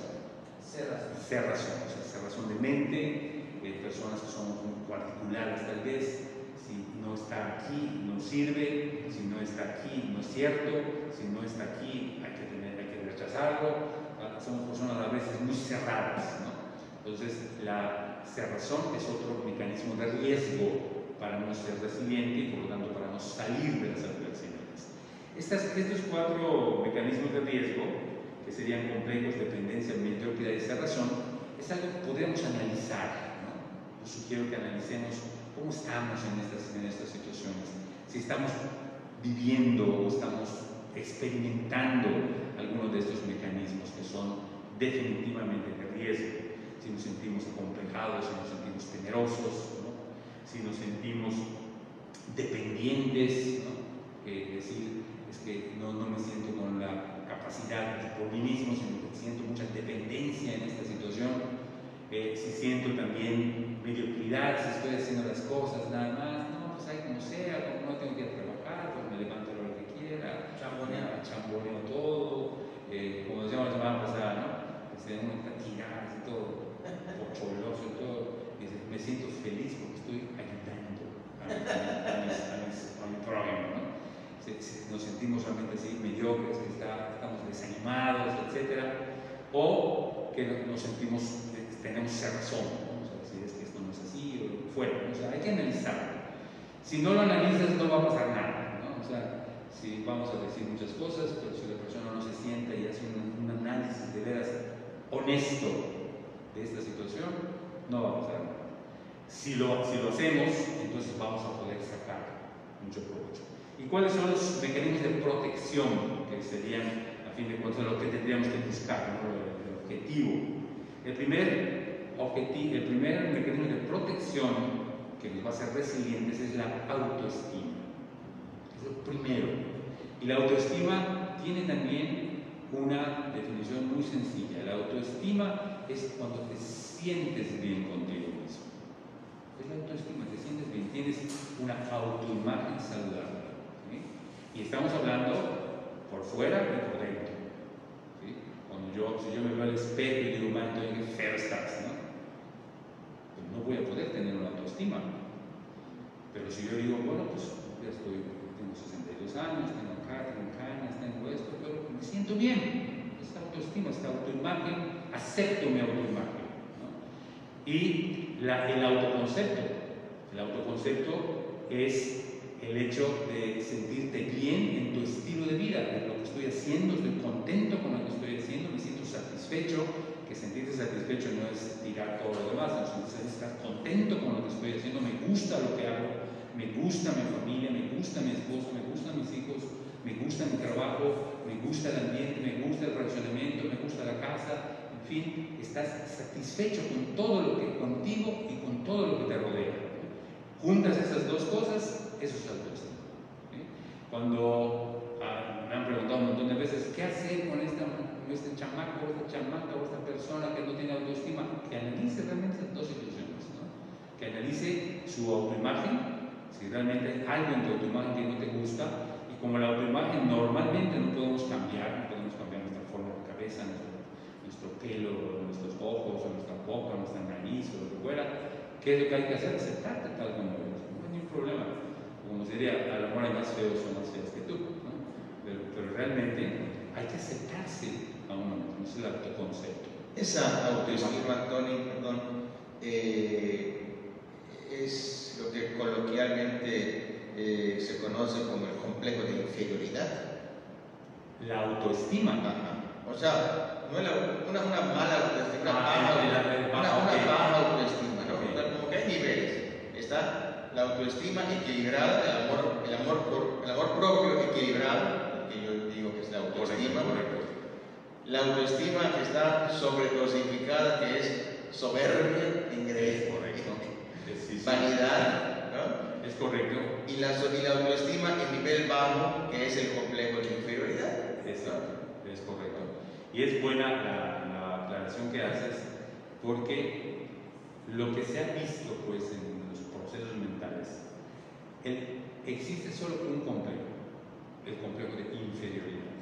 Speaker 2: Cerrazón, o sea, cerrazón de mente, personas que son muy particulares tal vez, si no está aquí no sirve, si no está aquí no es cierto, si no está aquí hay que rechazarlo. Somos personas a veces muy cerradas, ¿no? Entonces la cerrazón es otro mecanismo de riesgo para no ser resiliente y por lo tanto para no salir de las adversidades. Estos cuatro mecanismos de riesgo, que serían complejos, dependencia, mediocridad y cerrazón, es algo que podríamos analizar, ¿no? Yo sugiero que analicemos cómo estamos en estas situaciones, si estamos viviendo o estamos experimentando algunos de estos mecanismos que son definitivamente de riesgo, si nos sentimos acomplejados, si nos sentimos temerosos, ¿no? Si nos sentimos dependientes, ¿no? Decir, es que no me siento con la capacidad por mí mismo, sino que siento mucha dependencia en esta situación. Si siento también mediocridad, si estoy haciendo las cosas nada más, no, pues ahí como sea, como no tengo que ir a trabajar, pues me levanto a lo que quiera, chamboneo todo, como decíamos la semana pasada, ¿no? Pues uno está tirado y todo, pocholoso y todo, y dice, me siento feliz porque estoy ayudando a mi prójimo, ¿no? Nos sentimos realmente así, mediocres, que estamos desanimados, etc. O que nos sentimos, tenemos cerrazón, ¿no? O sea, si es que esto no es así o fuera, ¿no? O sea, hay que analizarlo. Si no lo analizas, no va a pasar nada, ¿no? O sea, si vamos a decir muchas cosas, pero si la persona no se sienta y hace un análisis de veras honesto de esta situación, no va a pasar nada. Si lo hacemos, entonces vamos a poder sacar mucho provecho. ¿Y cuáles son los mecanismos de protección que serían, a fin de cuentas, lo que tendríamos que buscar, ¿no? El objetivo? El primer mecanismo de protección que nos va a hacer resilientes es la autoestima. Es lo primero. Y la autoestima tiene también una definición muy sencilla. La autoestima es cuando te sientes bien contigo mismo. Es la autoestima, te sientes bien, tienes una autoimagen saludable. ¿Sí? Y estamos hablando por fuera y por dentro. ¿Sí? Si yo me veo al espejo y digo, man, qué feo estás, ¿no? Pues no voy a poder tener una autoestima. Pero si yo digo, bueno, pues ya tengo 62 años, tengo acá, tengo canas, tengo esto, pero me siento bien. Esta autoestima, esta autoimagen, acepto mi autoimagen, ¿no? Y el autoconcepto. El autoconcepto es el hecho de sentirte bien en tu estilo de vida, de lo que estoy haciendo, estoy contento con lo que estoy haciendo, me siento satisfecho. Que sentirse satisfecho no es tirar todo lo demás, sino estar contento con lo que estoy haciendo, me gusta lo que hago, me gusta mi familia, me gusta mi esposo, me gustan mis hijos, me gusta mi trabajo, me gusta el ambiente, me gusta el relacionamiento, me gusta la casa, en fin, estás satisfecho con todo lo que contigo y con todo lo que te rodea. Juntas esas dos cosas, eso es autoestima. ¿Sí? Cuando me han preguntado un montón de veces, ¿qué hacer con este chamaco, o esta chamaca, o esta persona que no tiene autoestima? Que analice realmente esas dos situaciones, ¿no? Que analice su autoimagen, si realmente hay algo en tu autoimagen que no te gusta, y como la autoimagen normalmente no podemos cambiar nuestra forma de cabeza, nuestro pelo, nuestros ojos, nuestra boca, nuestra nariz, o lo que fuera, ¿qué es lo que hay que hacer? Aceptarte tal como eres, no hay ningún problema. Como se diría, a lo mejor hay más feos o más feas que tú, ¿no? Pero realmente hay que aceptarse a uno mismo, es el autoconcepto.
Speaker 1: Esa autoestima, Tony, es lo que coloquialmente se conoce como el complejo de inferioridad.
Speaker 2: La autoestima.
Speaker 1: Ajá. O sea, no una mala autoestima, una baja autoestima, ¿no? Okay. Como que hay niveles. Está la autoestima equilibrada, el amor propio equilibrado, que yo digo que es la autoestima.
Speaker 2: Correcto.
Speaker 1: La autoestima que está sobredosificada, que es soberbia, engreída, vanidad, ¿no?
Speaker 2: Es correcto.
Speaker 1: Y la autoestima en nivel bajo, que es el complejo de inferioridad.
Speaker 2: Exacto, es correcto. Y es buena la aclaración que haces, porque lo que se ha visto pues en los procesos mentales, existe solo un complejo, el complejo de inferioridad.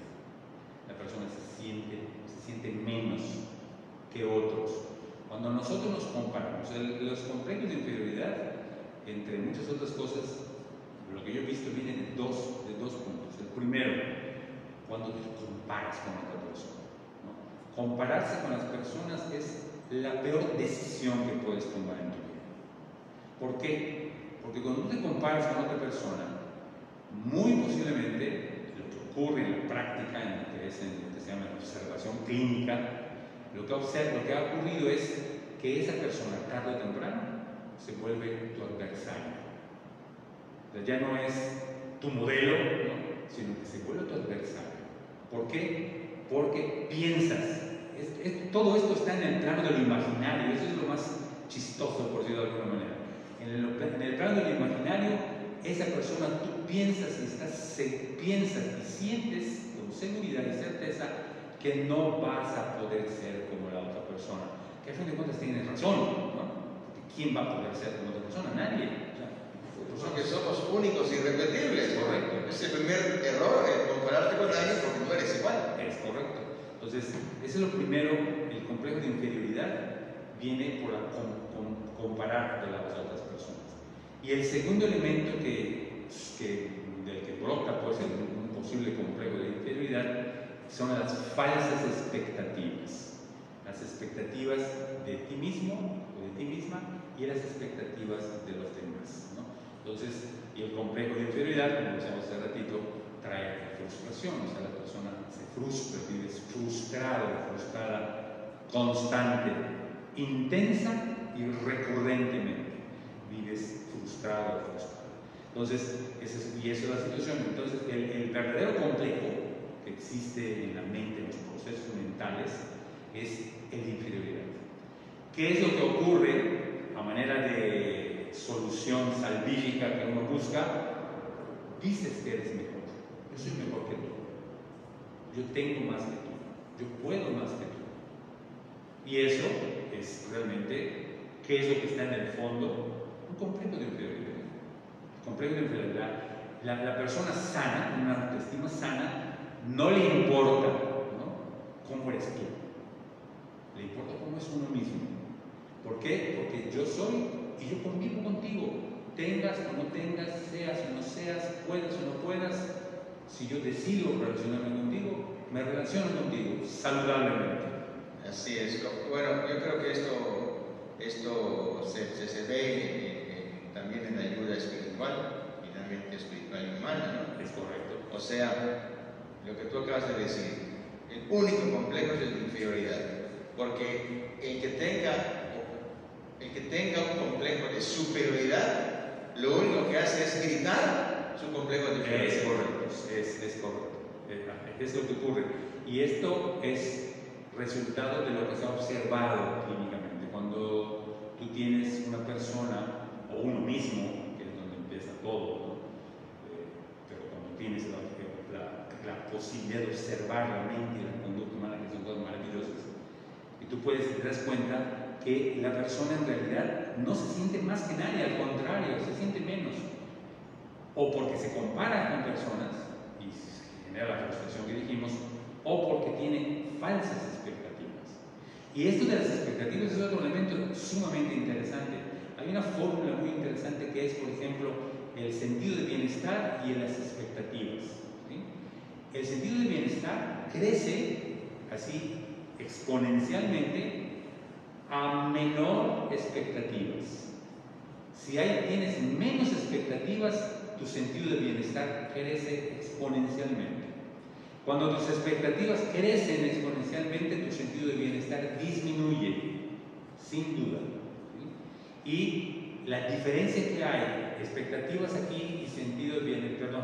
Speaker 2: La persona se siente menos que otros. Cuando nosotros nos comparamos, los complejos de inferioridad, entre muchas otras cosas, lo que yo he visto viene de dos puntos. El primero, cuando te comparas con otra persona, ¿no? Compararse con las personas es la peor decisión que puedes tomar en tu vida. ¿Por qué? Porque cuando tú te comparas con otra persona, muy posiblemente lo que ocurre en la práctica, en lo que se llama la observación clínica, lo que ha ocurrido es que esa persona tarde o temprano se vuelve tu adversario. O sea, ya no es tu modelo, ¿no? Sino que se vuelve tu adversario. ¿Por qué? Porque piensas. Todo esto está en el plano de lo imaginario, eso es lo más chistoso, por decirlo de alguna manera. En el plano de lo imaginario, esa persona, tú piensas y sientes con seguridad y certeza que no vas a poder ser como la otra persona. Que a fin de cuentas tienes razón, ¿no? ¿Quién va a poder ser como otra persona? Nadie.
Speaker 1: Porque somos únicos y irrepetibles.
Speaker 2: Correcto.
Speaker 1: Es el primer error, compararte con alguien porque no eres igual.
Speaker 2: Es correcto. Entonces, ese es lo primero, el complejo de inferioridad viene por comparar de las otras personas. Y el segundo elemento del que brota pues, un posible complejo de inferioridad son las falsas expectativas. Las expectativas de ti mismo o de ti misma y las expectativas de los demás, ¿no? Entonces, y el complejo de inferioridad, como decíamos hace ratito, trae frustración, o sea, la persona se frustra, vive frustrado, frustrada, constante, intensa y recurrentemente. Vives frustrado, frustrado. Entonces, y esa es la situación. Entonces, el verdadero complejo que existe en la mente, en los procesos mentales, es el de inferioridad. ¿Qué es lo que ocurre a manera de solución salvífica que uno busca? Dices que eres mejor. Yo soy mejor que tú. Yo tengo más que tú. Yo puedo más que tú. Y eso es realmente, ¿qué es lo que está en el fondo? Un complejo de inferioridad. Complejo de inferioridad. La persona sana, una autoestima sana, no le importa, ¿no?, cómo eres tú. Le importa cómo es uno mismo. ¿Por qué? Porque yo soy y yo convivo contigo. Tengas o no tengas, seas o no seas, puedas o no puedas, si yo decido relacionarme contigo, me relaciono contigo saludablemente.
Speaker 1: Así es. Bueno, yo creo que esto se ve también en la ayuda espiritual, finalmente espiritual y humana, ¿no?
Speaker 2: Es correcto.
Speaker 1: O sea, lo que tú acabas de decir, el único complejo es el de inferioridad, porque el que tenga un complejo de superioridad, lo único que hace es gritar su complejo de inferioridad.
Speaker 2: Es correcto, es correcto. Es lo que ocurre. Y esto es resultado de lo que se ha observado clínicamente. Cuando tú tienes una persona, o uno mismo, que es donde empieza todo, ¿no? Pero cuando tienes la posibilidad de observar la mente y la conducta humana, que son cosas maravillosas, y tú te das cuenta que la persona en realidad no se siente más que nadie, al contrario, se siente menos. O porque se compara con personas y genera la frustración que dijimos, o porque tiene falsas expectativas. Y esto de las expectativas es otro elemento sumamente interesante. Hay una fórmula muy interesante que es, por ejemplo, el sentido de bienestar y las expectativas. ¿Sí? El sentido de bienestar crece así exponencialmente a menor expectativas. Si tienes menos expectativas, tu sentido de bienestar crece exponencialmente. Cuando tus expectativas crecen exponencialmente, tu sentido de bienestar disminuye, sin duda. ¿Sí? Y la diferencia que hay, expectativas aquí y sentido de bienestar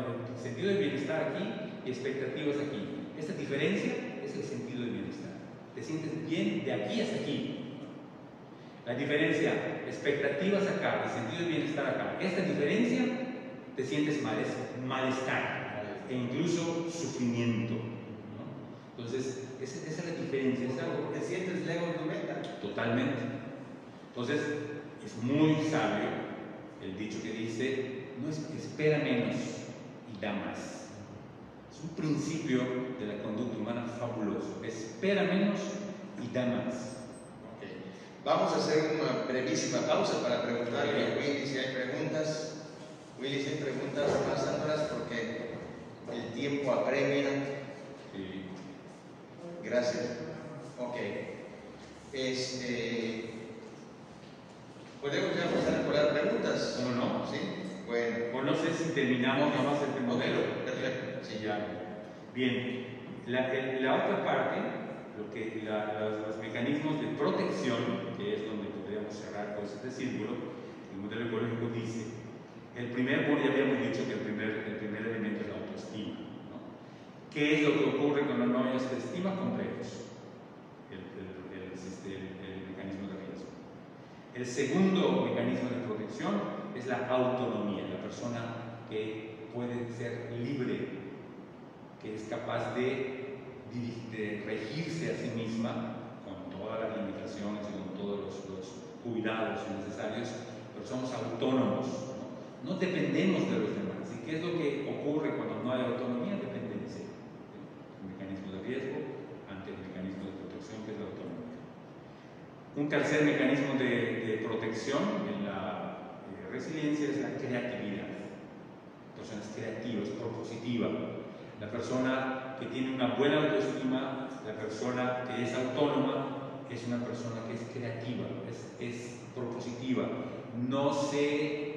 Speaker 2: aquí y expectativas aquí. Esta diferencia es el sentido de bienestar. Te sientes bien de aquí hasta aquí. La diferencia, expectativas acá y sentido de bienestar acá. Esta diferencia, te sientes malestar e incluso sufrimiento, ¿no? Entonces, esa es la diferencia. Es algo
Speaker 1: que sientes lejos de tu meta.
Speaker 2: Totalmente. Entonces, es muy sabio el dicho que dice, no espera menos y da más. Es un principio de la conducta humana fabuloso. Espera menos y da más.
Speaker 1: Vamos a hacer una brevísima pausa para preguntarle a Willy si hay preguntas. Willy, si hay preguntas más atrás porque el tiempo apremia.
Speaker 2: Sí.
Speaker 1: Gracias. Ok. ¿Podemos ya empezar por las preguntas?
Speaker 2: ¿Cómo no?
Speaker 1: Sí. Bueno.
Speaker 2: Pues no sé si terminamos nada más este modelo.
Speaker 1: Okay, perfecto.
Speaker 2: Sí, ya. Bien. La otra parte, los mecanismos de protección, que es donde podríamos cerrar con este círculo, el modelo ecológico dice, ya habíamos dicho que el primer elemento es la autoestima, ¿no? ¿Qué es lo que ocurre con la no autoestima? Complejos, el mecanismo de riesgo. El segundo mecanismo de protección es la autonomía, la persona que puede ser libre, que es capaz de regirse a sí misma con todas las limitaciones y con todos los cuidados necesarios, pero somos autónomos, no dependemos de los demás. ¿Y qué es lo que ocurre cuando no hay autonomía? Dependencia. El mecanismo de riesgo ante el mecanismo de protección, que es la autonomía. Un tercer mecanismo de protección en la resiliencia es la creatividad. La persona es creativa, es propositiva. La persona que tiene una buena autoestima, la persona que es autónoma, es una persona que es creativa, es propositiva. No se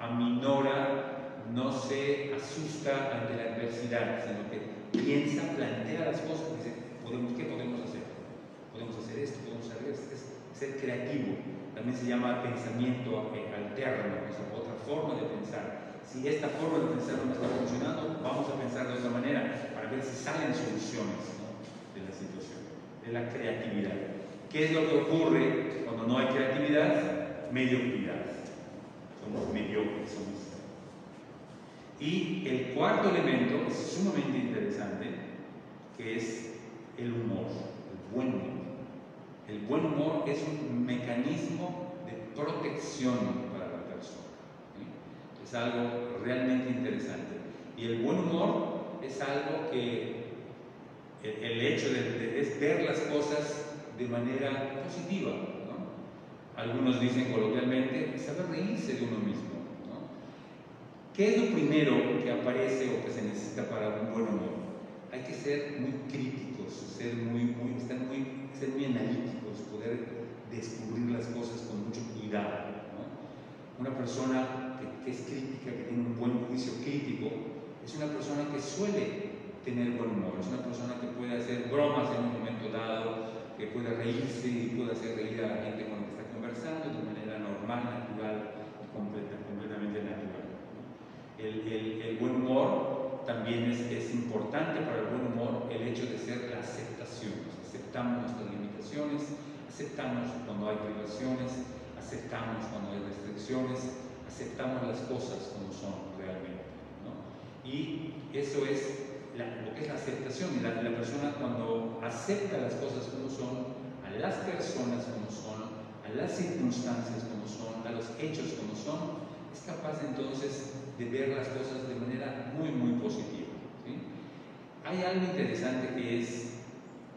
Speaker 2: aminora, no se asusta ante la adversidad, sino que piensa, plantea las cosas y dice, ¿qué podemos hacer? Podemos hacer esto, podemos hacer esto, es ser creativo. También se llama pensamiento alterno, es otra forma de pensar. Si esta forma de pensar no está funcionando, vamos a pensar de otra manera para ver si salen soluciones, ¿no?, de la situación, de la creatividad. ¿Qué es lo que ocurre cuando no hay creatividad? Mediocridad. Somos mediocres, Y el cuarto elemento es sumamente interesante, que es el humor, el buen humor. El buen humor es un mecanismo de protección para la persona, ¿sí? Es algo realmente interesante. Y el buen humor es algo que el hecho es ver las cosas de manera positiva, ¿no? Algunos dicen coloquialmente, saber reírse de uno mismo, ¿no? ¿Qué es lo primero que aparece o que se necesita para un buen humor? Hay que ser muy críticos, ser muy analíticos, poder descubrir las cosas con mucho cuidado, ¿no? Una persona que es crítica, que tiene un buen juicio crítico, es una persona que suele tener buen humor, es una persona que puede hacer bromas en un momento dado, que puede reírse y puede hacer reír a la gente con la que está conversando de manera normal, natural y completamente natural, ¿no? El buen humor también es importante para el buen humor el hecho de ser la aceptación. Aceptamos nuestras limitaciones, aceptamos cuando hay privaciones, aceptamos cuando hay restricciones, aceptamos las cosas como son realmente, ¿no? Y eso es lo que es la aceptación. La persona cuando acepta las cosas como son, a las personas como son, a las circunstancias como son, a los hechos como son, es capaz entonces de ver las cosas de manera muy, muy positiva, ¿sí? Hay algo interesante que es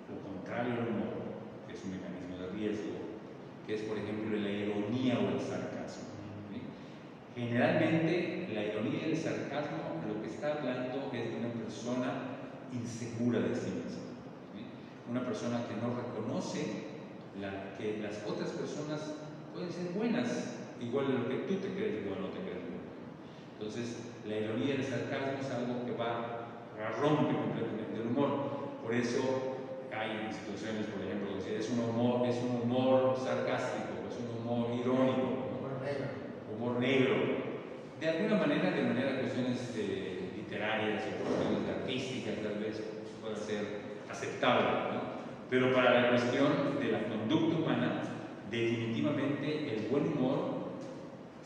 Speaker 2: lo contrario al humor, que es un mecanismo de riesgo, que es, por ejemplo, la ironía o el sarcasmo, ¿sí? Generalmente, la ironía y el sarcasmo lo que está hablando es de una persona insegura de sí misma, ¿sí? Una persona que no reconoce que las otras personas pueden ser buenas, igual de lo que tú te crees, igual no te crees. Entonces, la ironía y el sarcasmo es algo que rompe completamente el humor. Por eso hay situaciones, por ejemplo, que es un humor sarcástico, es un humor irónico, ¿no? Humor negro. De alguna manera, de cuestiones literarias o cuestiones artísticas, tal vez pueda ser aceptable, ¿no? Pero para la cuestión de la conducta humana, definitivamente el buen humor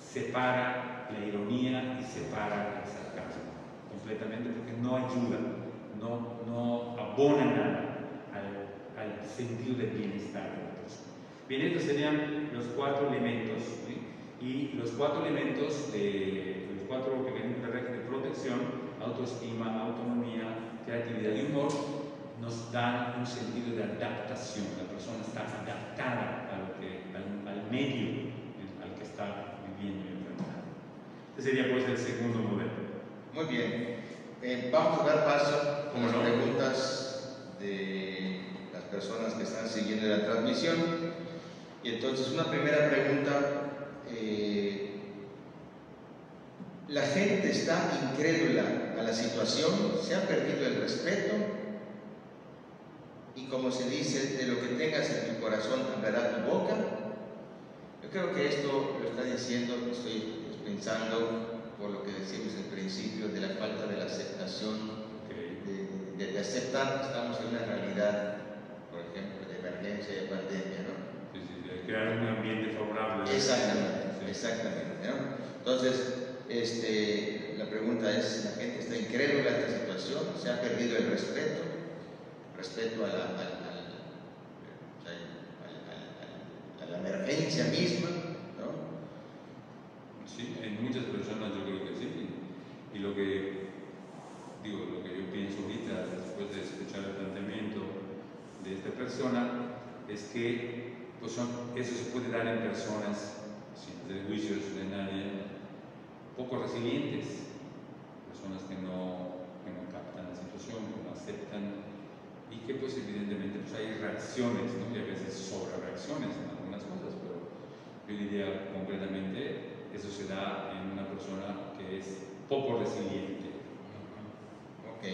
Speaker 2: separa la ironía y separa el sarcasmo completamente, porque no ayuda, no abona nada al sentido de bienestar de la persona. Bien, estos serían los cuatro elementos, ¿sí? Y los cuatro elementos los cuatro mecanismos de protección: autoestima, autonomía, creatividad y humor, nos dan un sentido de adaptación. La persona está adaptada al medio al que está viviendo y enfrentando. Este sería pues el segundo modelo.
Speaker 1: Muy bien. Vamos a dar paso a las preguntas de las personas que están siguiendo la transmisión. Y entonces, una primera pregunta. La gente está incrédula a la situación, se ha perdido el respeto y, como se dice, de lo que tengas en tu corazón hablará tu boca. Yo creo que esto lo está diciendo, estoy pensando por lo que decimos al principio de la falta de la aceptación, de aceptar que estamos en una realidad, por ejemplo, de emergencia y de pandemia, ¿no?
Speaker 2: Sí, de crear un ambiente favorable.
Speaker 1: Exactamente, ¿no? Entonces, la pregunta es: ¿la gente está incrédula a esta situación? ¿Se ha perdido el respeto a la emergencia misma, ¿no?
Speaker 2: Sí, en muchas personas yo creo que sí. Y lo que yo pienso ahorita, después de escuchar el planteamiento de esta persona, es que pues eso se puede dar en personas, sin hacer juicios de nadie, poco resilientes, personas que no captan la situación, que no aceptan, y que pues evidentemente pues hay reacciones, ¿no? Y a veces sobre reacciones en algunas cosas, pero yo diría concretamente eso se da en una persona poco resiliente.
Speaker 1: Ok.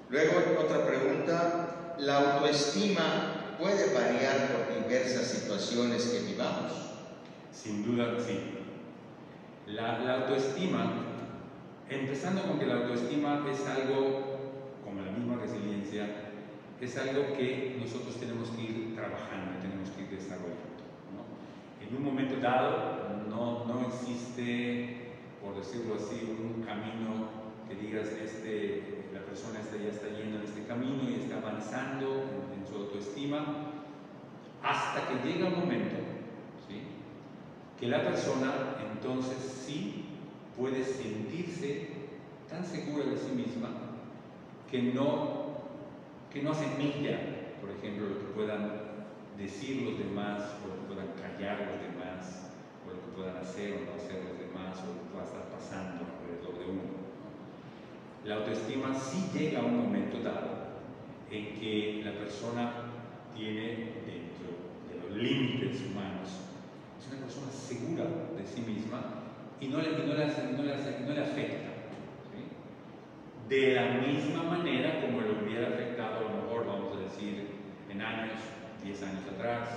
Speaker 1: Luego, otra pregunta. ¿La autoestima puede variar por diversas situaciones que vivamos?
Speaker 2: Sin duda, sí. La autoestima, empezando con que la autoestima es algo, como la misma resiliencia, es algo que nosotros tenemos que ir trabajando, tenemos que ir desarrollando, ¿no? En un momento dado no existe, por decirlo así, un camino que digas, la persona ya está yendo en este camino y está avanzando en su autoestima, hasta que llega un momento, ¿sí?, que la persona entonces sí puede sentirse tan segura de sí misma que no asemilla, por ejemplo, lo que puedan decir los demás, o lo que puedan callar los demás, o lo que puedan hacer o no hacer los demás, o lo que pueda estar pasando alrededor de uno. La autoestima sí llega a un momento dado en que la persona tiene dentro de los límites humanos, es una persona segura de sí misma y no le afecta, ¿sí?, de la misma manera como le hubiera afectado, a lo mejor, vamos a decir, en años, 10 años atrás,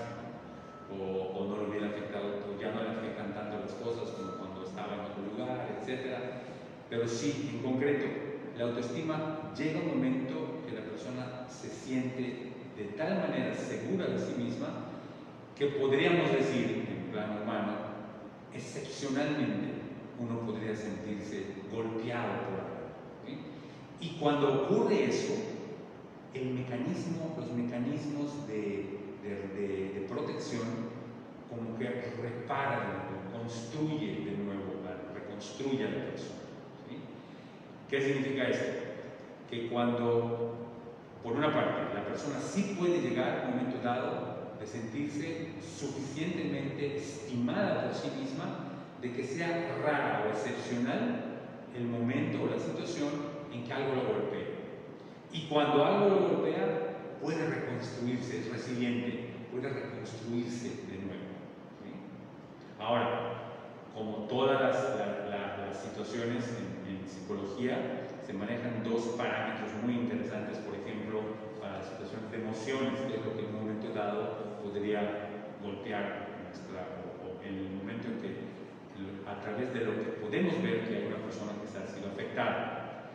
Speaker 2: o no le hubiera afectado, o ya no le afectan tanto las cosas como cuando estaba en otro lugar, etc. Pero sí, en concreto, la autoestima llega un momento que la persona se siente de tal manera segura de sí misma que podríamos decir, en plano humano, excepcionalmente uno podría sentirse golpeado por algo, ¿sí? Y cuando ocurre eso, los mecanismos de protección como que reparan, construye de nuevo, reconstruye a la persona, ¿sí? ¿Qué significa esto? Que cuando, por una parte, la persona sí puede llegar a un momento dado de sentirse suficientemente estimada por sí misma, de que sea rara o excepcional el momento o la situación en que algo lo golpea. Y cuando algo lo golpea, puede reconstruirse, es resiliente, puede reconstruirse de nuevo, ¿sí? Ahora, como todas las situaciones en psicología, se manejan dos parámetros muy interesantes, por ejemplo, para las situaciones de emociones, que es lo que en un momento dado podría golpear o en el momento en que, a través de lo que podemos ver que hay una persona que se ha sido afectada.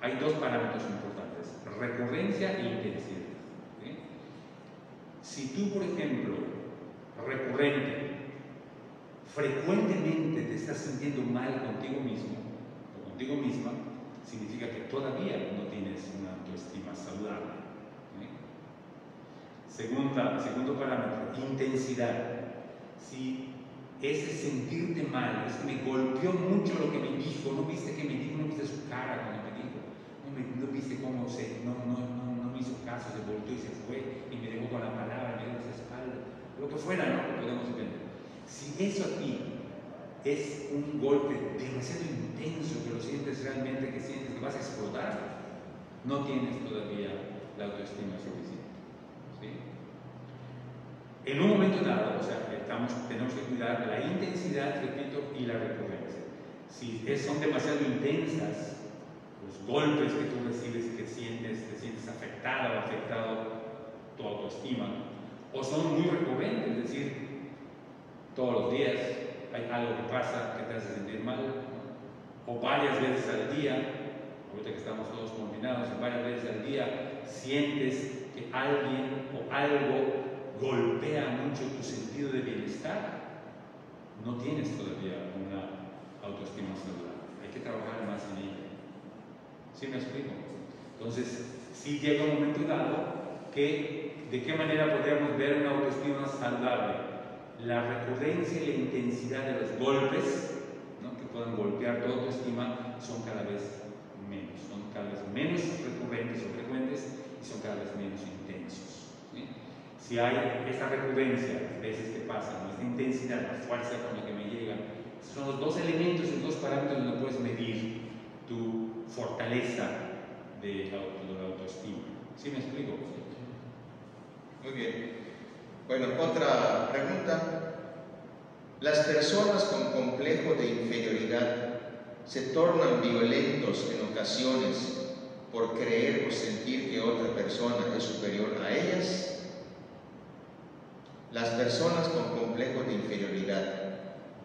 Speaker 2: Hay dos parámetros importantes: recurrencia e intensidad, ¿sí? Si tú, por ejemplo, frecuentemente te estás sintiendo mal contigo mismo o contigo misma, significa que todavía no tienes una autoestima saludable, ¿sí? Segundo parámetro, intensidad. Si ese sentirte mal, es que me golpeó mucho lo que me dijo, no viste que me dijo, no viste su cara cuando me dijo, no viste cómo no me hizo caso, se volteó y se fue y me dejó con la palabra, me dio esa espalda, lo que fuera, ¿no? Lo podemos entender. Si eso a ti es un golpe demasiado intenso, que lo sientes realmente, que sientes que vas a explotar, no tienes todavía la autoestima suficiente, ¿sí? En un momento dado, o sea, tenemos que cuidar la intensidad, repito, y la recurrencia. Si son demasiado intensas los golpes que tú recibes y que te sientes afectada o afectado tu autoestima, o son muy recurrentes, es decir, todos los días hay algo que pasa que te hace sentir mal, ¿no? O varias veces al día, ahorita que estamos todos confinados, varias veces al día sientes que alguien o algo golpea mucho tu sentido de bienestar, no tienes todavía una autoestima saludable. Hay que trabajar más en ella. ¿Sí me explico? Entonces, sí llega un momento dado que, ¿de qué manera podríamos ver una autoestima saludable? La recurrencia y la intensidad de los golpes, ¿no?, que puedan golpear tu autoestima, son cada vez menos recurrentes o frecuentes, y son cada vez menos intensos, ¿sí? Si hay esa recurrencia, las veces que pasan, esta intensidad, la fuerza con la que me llega, son los dos elementos, los dos parámetros donde puedes medir tu fortaleza de la autoestima. ¿Sí me explico?
Speaker 1: Muy bien. Bueno, otra pregunta. ¿Las personas con complejo de inferioridad se tornan violentos en ocasiones por creer o sentir que otra persona es superior a ellas. Las personas con complejos de inferioridad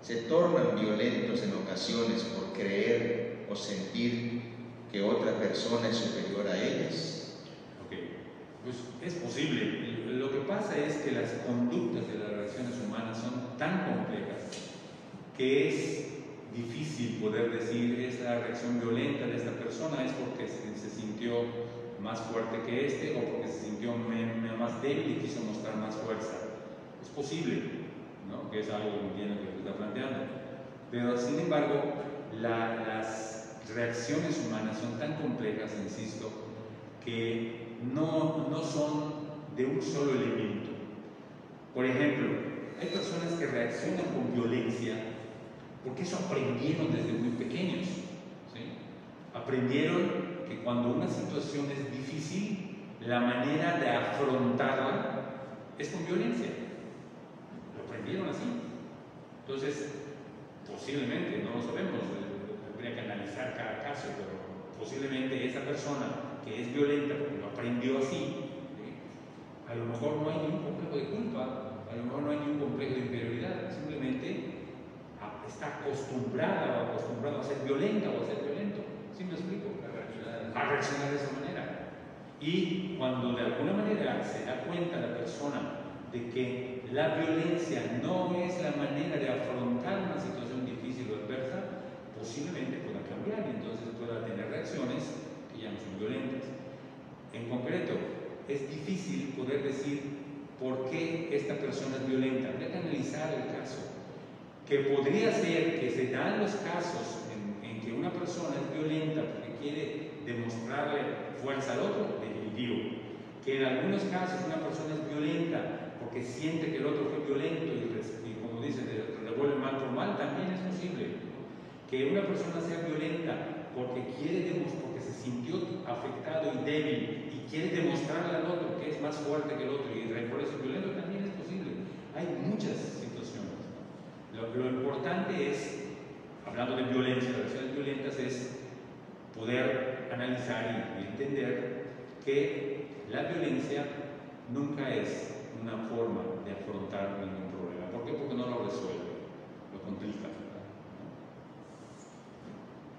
Speaker 1: se tornan violentos en ocasiones por creer o sentir que otra persona es superior a ellas.
Speaker 2: Ok, pues es posible. Lo que pasa es que las conductas de las relaciones humanas son tan complejas que es difícil poder decir esta reacción violenta de esta persona es porque se sintió más fuerte que este o porque se sintió más débil y quiso mostrar más fuerza. Es posible, ¿no? Que es algo que entiendo que se está planteando. Pero sin embargo, las reacciones humanas son tan complejas, insisto, que no son de un solo elemento. Por ejemplo, hay personas que reaccionan con violencia porque eso aprendieron desde muy pequeños, ¿sí? Aprendieron que cuando una situación es difícil, la manera de afrontarla es con violencia. Lo aprendieron así. Entonces, posiblemente, no lo sabemos, habría que analizar cada caso, pero posiblemente esa persona que es violenta porque lo aprendió así, ¿sí? A lo mejor no hay ningún complejo de culpa, a lo mejor no hay ningún complejo de inferioridad, simplemente está acostumbrada o acostumbrado a ser violenta o a ser violento. ¿Sí me explico? A reaccionar de esa manera. Y cuando de alguna manera se da cuenta la persona de que la violencia no es la manera de afrontar una situación difícil o adversa, posiblemente pueda cambiar y entonces pueda tener reacciones que ya no son violentas. En concreto, es difícil poder decir por qué esta persona es violenta. Habría que analizar el caso. Que podría ser que se dan los casos en que una persona es violenta porque quiere demostrarle fuerza al otro, definitivo. Que en algunos casos una persona es violenta porque siente que el otro fue violento y como dice, le devuelve mal por mal, también es posible. Que una persona sea violenta porque porque se sintió afectado y débil y quiere demostrarle al otro que es más fuerte que el otro y por eso es violento, también es posible. Hay muchas situaciones. Lo importante es, hablando de violencia, relaciones violentas, es poder analizar y entender que la violencia nunca es una forma de afrontar ningún problema. ¿Por qué? Porque no lo resuelve, lo complica.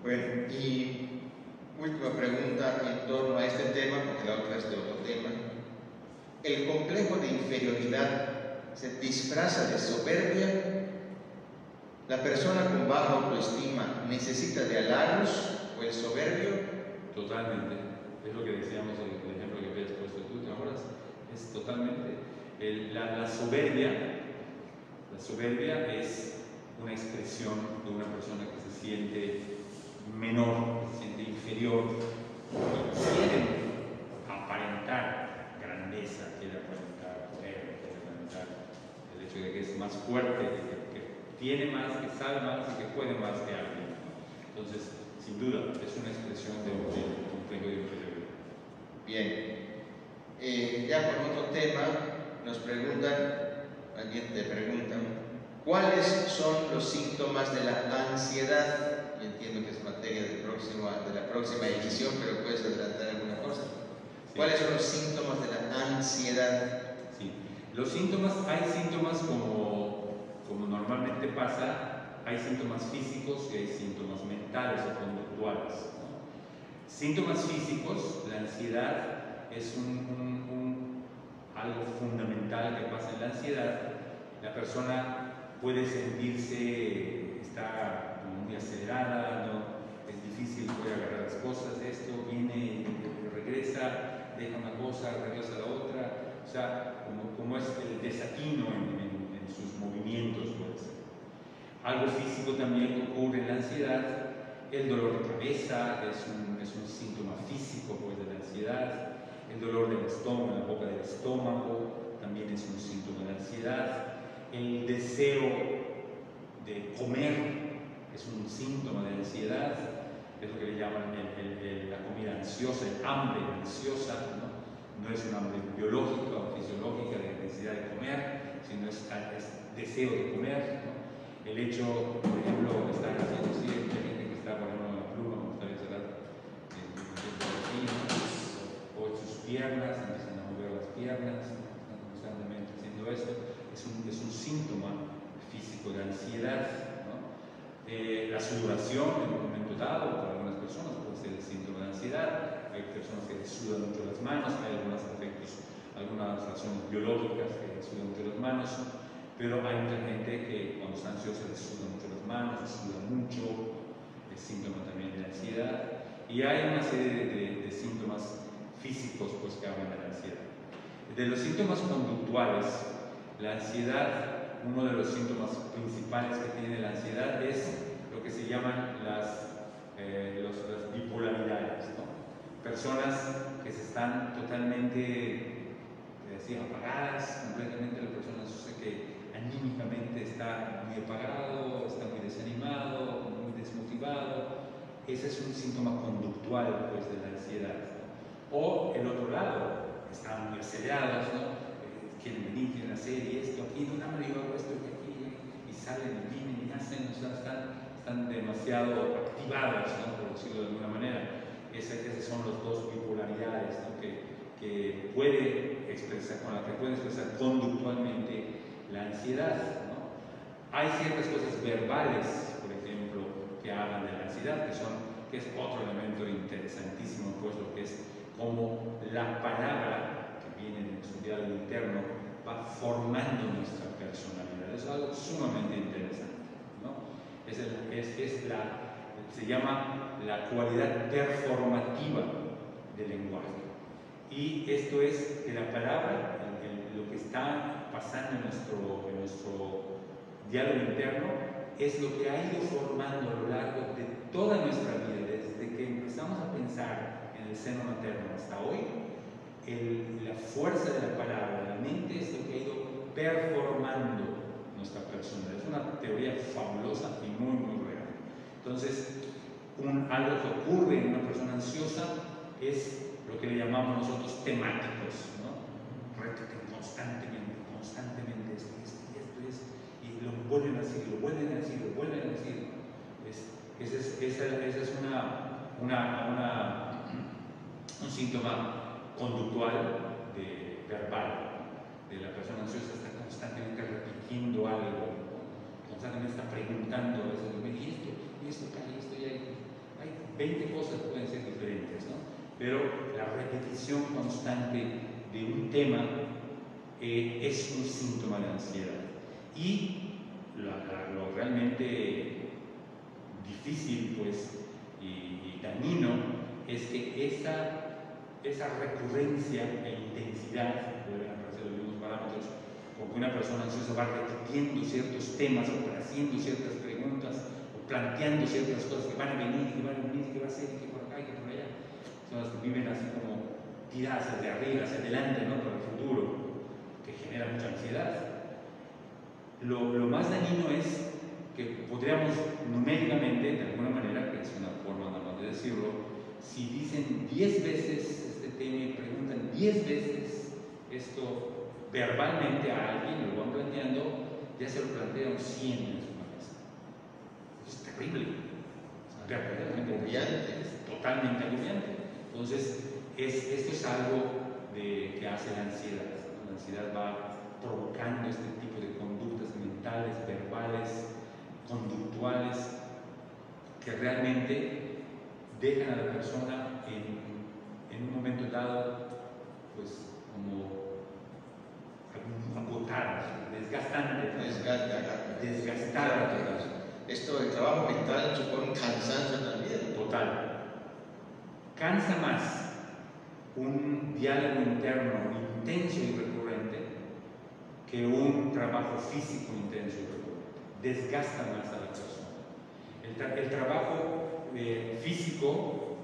Speaker 1: Bueno, y última pregunta en torno a este tema, porque la otra es de otro tema. ¿El complejo de inferioridad se disfraza de soberbia? ¿La persona con baja autoestima necesita de halagos o el soberbio?
Speaker 2: Totalmente. Es lo que decíamos, el ejemplo que habías puesto tú, ¿te acuerdas? Es totalmente. La soberbia es una expresión de una persona que se siente menor, que se siente inferior, y quiere aparentar grandeza, quiere aparentar poder, quiere aparentar el hecho de que es más fuerte, que tiene más, que sabe más y que puede más que alguien. Entonces, sin duda, es una expresión de un complejo de inferioridad.
Speaker 1: Bien, ya por otro tema, nos preguntan, alguien te pregunta, ¿cuáles son los síntomas de la ansiedad? Yo entiendo que es materia de la próxima edición, pero puedes adelantar alguna cosa. Sí. ¿Cuáles son los síntomas de la ansiedad?
Speaker 2: Sí, los síntomas, hay síntomas como normalmente pasa, hay síntomas físicos y hay síntomas mentales o conductuales, ¿no? Síntomas físicos, la ansiedad es algo fundamental que pasa en la ansiedad. La persona puede sentirse, está muy acelerada, ¿no? Es difícil poder agarrar las cosas, esto viene, regresa, deja una cosa, regresa la otra, o sea, como es el desatino en sus movimientos, puede ser. Algo físico también ocurre en la ansiedad, el dolor de cabeza es un síntoma físico pues, de la ansiedad, el dolor del estómago, en la boca del estómago, también es un síntoma de ansiedad, el deseo de comer es un síntoma de ansiedad, es lo que le llaman la comida ansiosa, el hambre ansiosa, ¿no? No es un hambre biológica o fisiológica de necesidad de comer, sino es deseo de comer, ¿no? El hecho, por ejemplo, de estar haciendo, sí, hay gente que está, por ejemplo, La sudoración en un momento dado, para algunas personas puede ser el síntoma de ansiedad. Hay personas que les sudan mucho las manos, hay algunos efectos, algunas razones biológicas que les sudan mucho las manos, pero hay mucha gente que cuando está ansiosa les sudan mucho las manos, les suda mucho, es síntoma también de ansiedad. Y hay una serie de síntomas físicos pues, que hablan de la ansiedad. De los síntomas conductuales, la ansiedad, uno de los síntomas principales que tiene la ansiedad es lo que se llaman las bipolaridades, ¿no? Personas que se están totalmente apagadas, completamente la persona ansiosa que anímicamente está muy apagado, está muy desanimado, muy desmotivado. Ese es un síntoma conductual pues, de la ansiedad, ¿no? O el otro lado, están muy acelerados, ¿no? Quieren venir, quieren hacer y esto, aquí, no, me digo esto y aquí, y salen y vienen y hacen, o sea, están demasiado activados, ¿no? Por decirlo de alguna manera. Esas son las dos bipolaridades, ¿no? que puede expresar, con las que pueden expresar conductualmente la ansiedad, ¿no? Hay ciertas cosas verbales, por ejemplo, que hablan de la ansiedad, que es otro elemento interesantísimo, pues lo que es como la palabra que viene en nuestro diálogo interno va formando nuestra personalidad. Es algo sumamente interesante, ¿no? Se llama la cualidad performativa del lenguaje. Y esto es que la palabra, lo que está pasando en nuestro diálogo interno, es lo que ha ido formando a lo largo de toda nuestra vida, desde que empezamos a pensar en el seno materno hasta hoy. La fuerza de la palabra, de la mente, es lo que ha ido performando nuestra personalidad. Es una teoría fabulosa y muy, muy real. Entonces, algo que ocurre en una persona ansiosa es lo que le llamamos nosotros temáticos, ¿no? Repiten constantemente esto, y lo vuelven a decir, lo vuelven a decir, lo vuelven a decir. Ese es un síntoma conductual, verbal, de la persona ansiosa. Está constantemente repitiendo algo, constantemente está preguntando a veces, y esto, y hay 20 cosas que pueden ser diferentes, ¿no? Pero la repetición constante de un tema es un síntoma de ansiedad. Y lo realmente difícil pues, y dañino es que esa recurrencia e intensidad, deben aparecer los mismos parámetros, porque una persona ansiosa va repitiendo ciertos temas o haciendo ciertas preguntas o planteando ciertas cosas que van a venir, que va a ser, y que por acá y que por allá. Son las que viven así como tiradas hacia arriba, hacia adelante, ¿no? Para el futuro, que genera mucha ansiedad. Lo más dañino es que podríamos numéricamente, de alguna manera, que es una forma nada más de decirlo, si dicen 10 veces este tema y preguntan 10 veces esto verbalmente a alguien, lo van planteando, ya se lo plantean 100 en su cabeza. Eso es terrible. Es totalmente agobiante. Entonces, esto es algo que hace la ansiedad. La ansiedad va provocando este tipo de conductas mentales, verbales, conductuales, que realmente dejan a la persona en un momento dado, pues, como agotada, desgastante. Desgastada.
Speaker 1: Esto, el trabajo mental supone un cansancio también.
Speaker 2: Total. Cansa más un diálogo interno intenso y recurrente que un trabajo físico intenso y recurrente. Desgasta más a la persona. El trabajo físico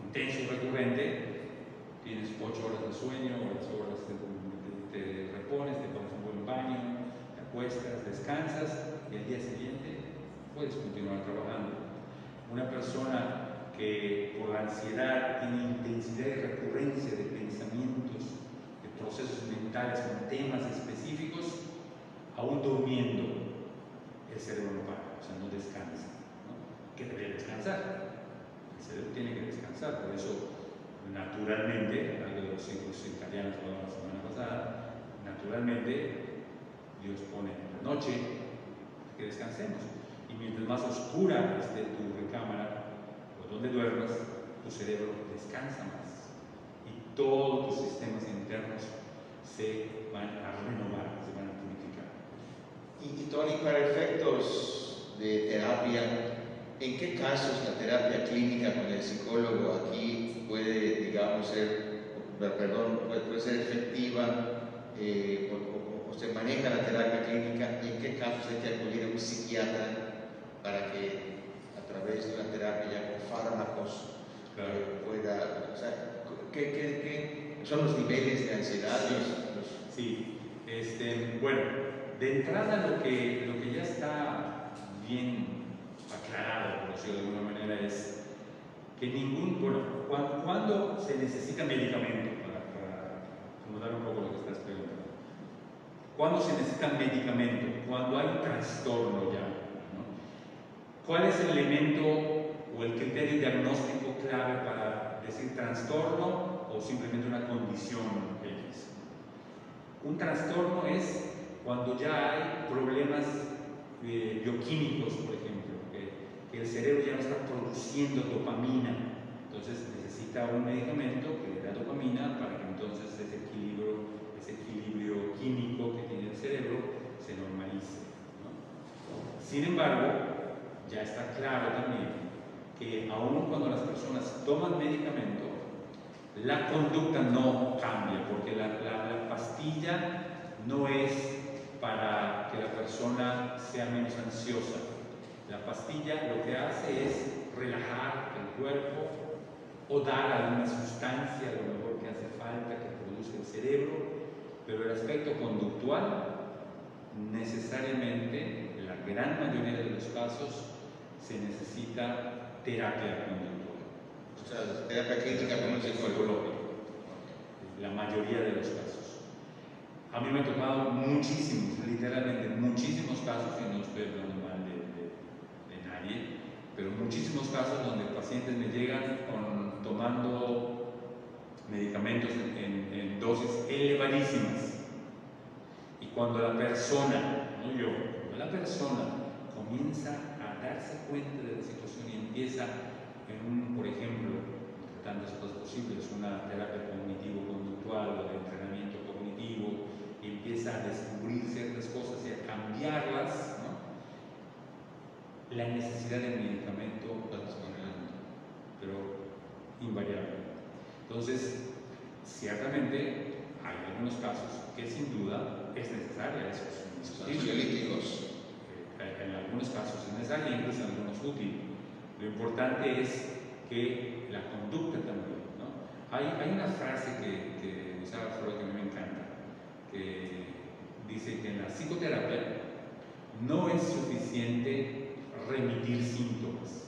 Speaker 2: intenso y recurrente, tienes 8 horas de sueño, o las horas te repones, te pones un buen baño, te acuestas, descansas y al día siguiente puedes continuar trabajando. Una persona que por la ansiedad tiene intensidad y recurrencia de pensamientos, de procesos mentales con temas específicos, aún durmiendo, el cerebro no para, o sea, no descansa, ¿no? Que debería descansar. El cerebro tiene que descansar, por eso naturalmente, algo de los ciclos circadianos que hablamos la semana pasada, naturalmente Dios pone en la noche que descansemos. Y mientras más oscura esté tu recámara o donde duermas, tu cerebro descansa más y todos tus sistemas internos se van a renovar, se van a purificar.
Speaker 1: Y Tony, para efectos de terapia, ¿en qué casos la terapia clínica con el psicólogo aquí puede, digamos, puede ser efectiva o se maneja la terapia clínica? ¿Y en qué casos hay que acudir a un psiquiatra para que a través de una terapia con fármacos pueda, o sea, ¿qué son los niveles de ansiedad?
Speaker 2: Sí, bueno, de entrada lo que ya está bien aclarado, por decirlo de alguna manera, es que cuando se necesita medicamento, para acomodar un poco lo que estás preguntando, cuando se necesita medicamento, cuando hay un trastorno ya, ¿no? ¿Cuál es el elemento o el criterio diagnóstico clave para decir trastorno o simplemente una condición X? Un trastorno es cuando ya hay problemas bioquímicos, por ejemplo, que el cerebro ya no está produciendo dopamina, entonces necesita un medicamento que le da dopamina para que entonces ese equilibrio químico que tiene el cerebro se normalice, ¿no? Sin embargo, ya está claro también que aun cuando las personas toman medicamento, la conducta no cambia, porque la pastilla no es para que la persona sea menos ansiosa. La pastilla lo que hace es relajar el cuerpo o dar alguna sustancia, a lo mejor que hace falta, que produce el cerebro, pero el aspecto conductual, necesariamente, en la gran mayoría de los casos, se necesita terapia conductual.
Speaker 1: O sea, terapia clínica con un psicólogo.
Speaker 2: La mayoría de los casos. A mí me ha tocado muchísimos, literalmente muchísimos casos, y no estoy hablando mal de nadie, pero muchísimos casos donde pacientes me llegan tomando medicamentos en dosis elevadísimas. Y cuando la persona, no yo, cuando la persona comienza a darse cuenta de la situación y empieza por ejemplo, tantas cosas posibles, una terapia cognitivo-conductual o de entrenamiento cognitivo, y empieza a descubrir ciertas cosas y a cambiarlas, ¿no? La necesidad del medicamento va disminuyendo, pero invariable. Entonces, ciertamente hay algunos casos que sin duda es necesaria, eso es indiscutible. En algunos casos es necesaria, incluso en algunos útil. Lo importante es que la conducta también, ¿no? Hay una frase que usaba Freud que a mí me encanta, que dice que en la psicoterapia no es suficiente remitir síntomas.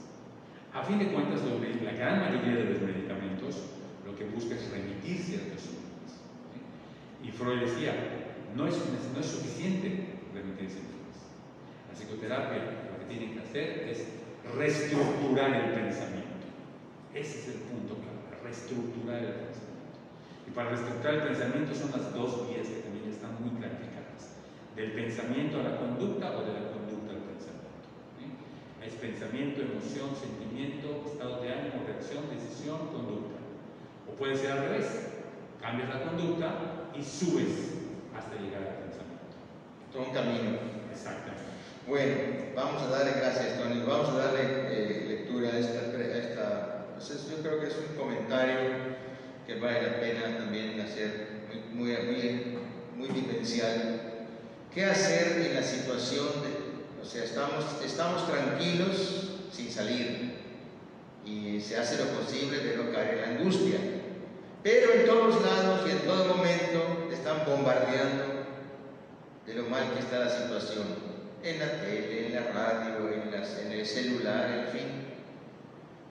Speaker 2: A fin de cuentas, la gran mayoría de los medicamentos lo que busca es remitir ciertos síntomas, ¿sí? Y Freud decía, no es suficiente remitir síntomas. La psicoterapia lo que tiene que hacer es reestructurar el pensamiento. Ese es el punto clave, reestructurar el pensamiento. Y para reestructurar el pensamiento son las dos vías que también están muy clarificadas: del pensamiento a la conducta o de la conducta al pensamiento, ¿sí? Es pensamiento, emoción, sentimiento, estado de ánimo, reacción, decisión, conducta. O puede ser al revés: cambias la conducta y subes hasta llegar al pensamiento.
Speaker 1: Todo un camino.
Speaker 2: Exactamente.
Speaker 1: Bueno, vamos a darle gracias, Tony. Vamos a darle lectura a esta. Yo creo que es un comentario que vale la pena también hacer, muy vivencial. ¿Qué hacer en la situación o sea, estamos tranquilos sin salir y se hace lo posible de no caer en la angustia, pero en todos lados y en todo momento te están bombardeando de lo mal que está la situación? En la tele, en la radio, en el celular, en fin.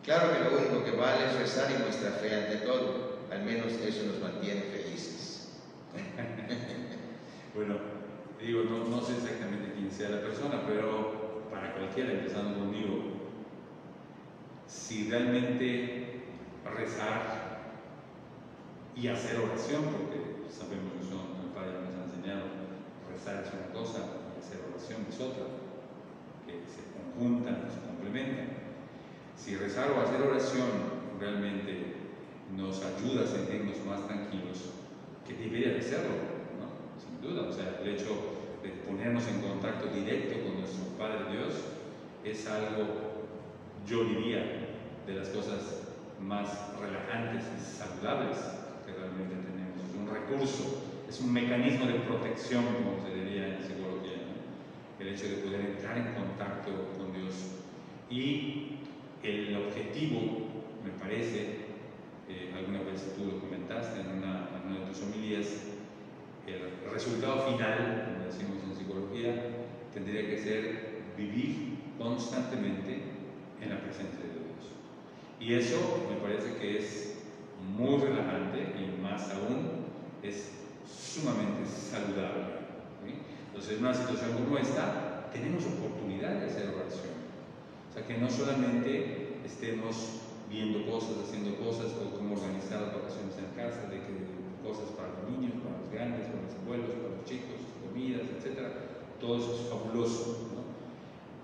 Speaker 1: Claro que lo único que vale es rezar y nuestra fe ante todo. Al menos eso nos mantiene felices.
Speaker 2: Bueno, digo, no sé exactamente quién sea la persona, pero para cualquiera, empezando conmigo, si realmente rezar y hacer oración, porque sabemos que el Padre nos ha enseñado, rezar es una cosa, hacer oración es otra, que se conjuntan, se complementan. Si rezar o hacer oración realmente nos ayuda a sentirnos más tranquilos, que debería de serlo, ¿no? Sin duda. O sea, el hecho de ponernos en contacto directo con nuestro Padre Dios es algo, yo diría, de las cosas más relajantes y saludables que realmente tenemos. Es un recurso, es un mecanismo de protección, como se diría en psicología, ¿no? El hecho de poder entrar en contacto con Dios. Y el objetivo, me parece, alguna vez tú lo comentaste en una de tus homilías, el resultado final, como decimos en psicología, tendría que ser vivir constantemente en la presencia de Dios. Y eso me parece que es muy relajante y más aún es sumamente saludable, ¿sí? Entonces, en una situación como esta, tenemos oportunidad de hacer oración. O sea, que no solamente estemos viendo cosas, haciendo cosas, o cómo organizar las vacaciones en casa, de que cosas para los niños, para los grandes, para los abuelos, para los chicos, comidas, etc. Todo eso es fabuloso, ¿no?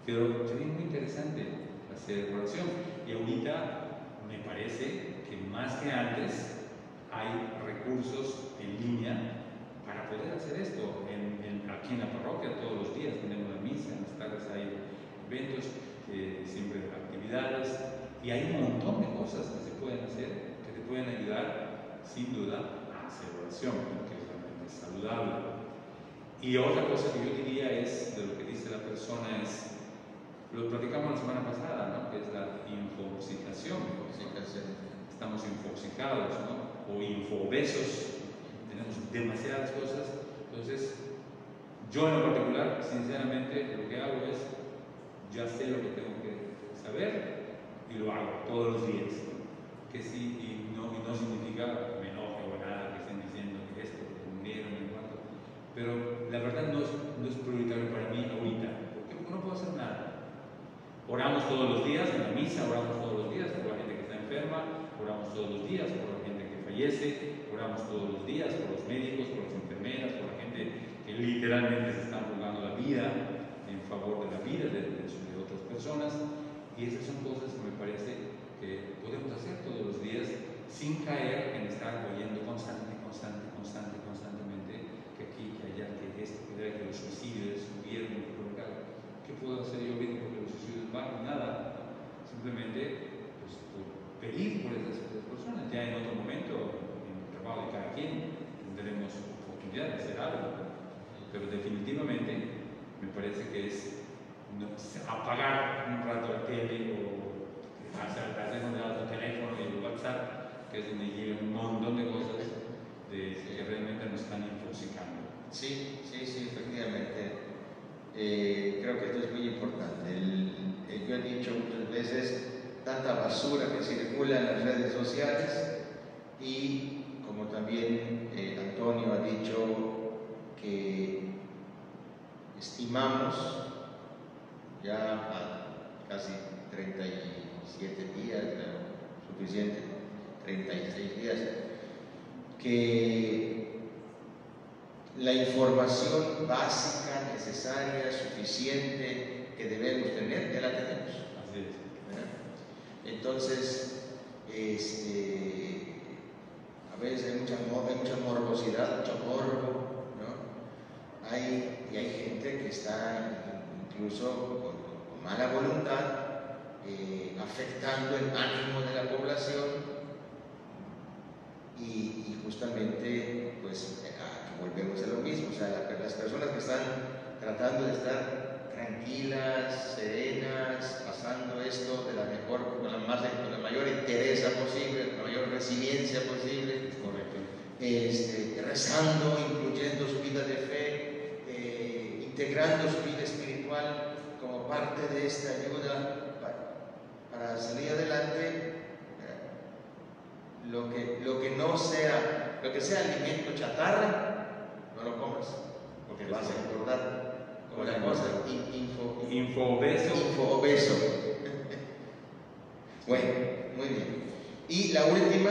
Speaker 2: Pero sería muy interesante hacer oración. Y ahorita me parece que más que antes hay recursos en línea para poder hacer esto. Aquí en la parroquia todos los días tenemos la misa, en las tardes hay eventos, siempre actividades, y hay un montón de cosas que se pueden hacer, que te pueden ayudar sin duda a hacer oración, que es realmente saludable. Y otra cosa que yo diría es, de lo que dice la persona, es, lo platicamos la semana pasada, ¿no? Que es la infoxicación. Estamos infoxicados, ¿no? O infobesos, tenemos demasiadas cosas. Entonces, yo en lo particular, sinceramente, lo que hago es, ya sé lo que tengo que saber y lo hago todos los días, ¿no? Que sí, y no significa me enoje o nada, que estén diciendo que esto, que murieron, y cuánto. Pero la verdad no es prioritario para mí ahorita, porque no puedo hacer nada. Oramos todos los días en la misa, oramos todos los días por la gente que está enferma, oramos todos los días por la gente que fallece, oramos todos los días por los médicos, por las enfermeras, por la gente que literalmente se están jugando la vida en favor de la vida de otras personas. Y esas son cosas que me parece que podemos hacer todos los días sin caer en estar oyendo constantemente, que aquí, que allá, que esto, que los suicidios subieron, ¿qué puedo hacer yo bien porque los suicidios bajan? Nada. Simplemente pues, pedir por esas personas. Ya en otro momento, en el trabajo de cada quien, tendremos oportunidad de hacer algo. Pero definitivamente me parece que es apagar un rato la tele o hacer un lado el teléfono y el WhatsApp, que es donde llegan un montón de cosas que realmente nos están infoxicando.
Speaker 1: Sí, efectivamente. Creo que esto es muy importante. Yo he dicho muchas veces, tanta basura que circula en las redes sociales, y como también Antonio ha dicho, que estimamos ya a casi 37 días, suficiente, 36 días, que la información básica, necesaria, suficiente que debemos tener, ya la tenemos.
Speaker 2: Así es.
Speaker 1: Entonces, a veces hay mucha morbosidad, mucho morbo, ¿no? Hay gente que está incluso con mala voluntad afectando el ánimo de la población, y justamente pues volvemos a lo mismo. O sea, las personas que están tratando de estar tranquilas, serenas, pasando esto de la mejor, con la mayor entereza posible, con la mayor resiliencia posible,
Speaker 2: correcto,
Speaker 1: rezando, incluyendo su vida de fe, integrando su vida espiritual como parte de esta ayuda para salir adelante. Lo que sea alimento chatarra, no lo comas, porque vas a engordar con la cosa infoobeso. Bueno, muy bien. Y la última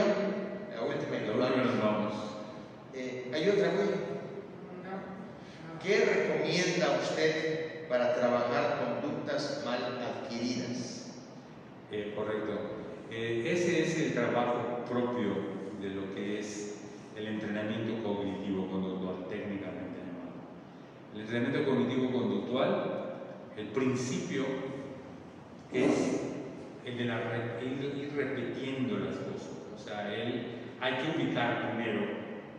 Speaker 2: nos vamos.
Speaker 1: Hay otra, güey. ¿Qué recomienda usted para trabajar conductas mal adquiridas.
Speaker 2: Correcto. Ese es el trabajo propio de lo que es el entrenamiento cognitivo-conductual, técnicamente llamado. El entrenamiento cognitivo-conductual, el principio es el de ir repitiendo las cosas. O sea, hay que ubicar primero,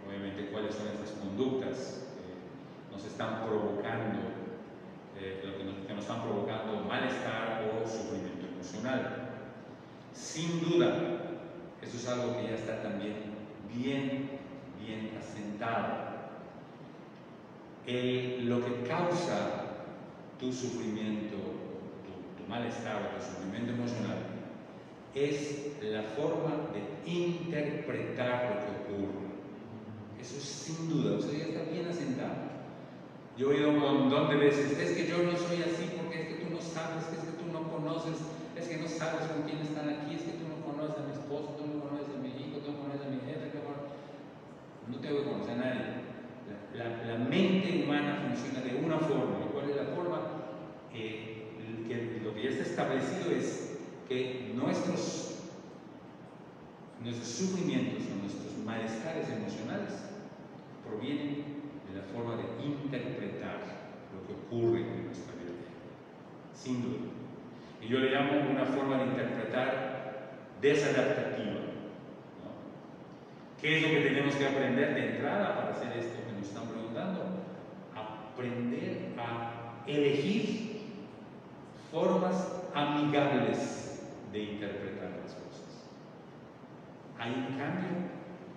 Speaker 2: obviamente, cuáles son esas conductas que nos están provocando, que nos están provocando malestar o sufrimiento emocional. Sin duda, eso es algo que ya está también bien asentado. Lo que causa tu sufrimiento, tu malestar o tu sufrimiento emocional es la forma de interpretar lo que ocurre. Eso es sin duda, o sea, ya está bien asentado. Yo he oído un montón de veces, es que yo no soy así porque es que tú no sabes, es que tú no conoces, es que no sabes con quién están aquí, es que tú no conoces a mi esposo, tú no conoces a mi hijo, tú no conoces a mi jefe, no tengo que conocer a nadie. La mente humana funciona de una forma. ¿Cuál es la forma? Lo que ya está establecido es que nuestros sufrimientos o nuestros malestares emocionales provienen de la forma de interpretar lo que ocurre en nuestra vida, sin duda. Y yo le llamo una forma de interpretar desadaptativa, ¿no? ¿Qué es lo que tenemos que aprender de entrada para hacer esto que nos están preguntando? Aprender a elegir formas amigables de interpretar las cosas. Hay un cambio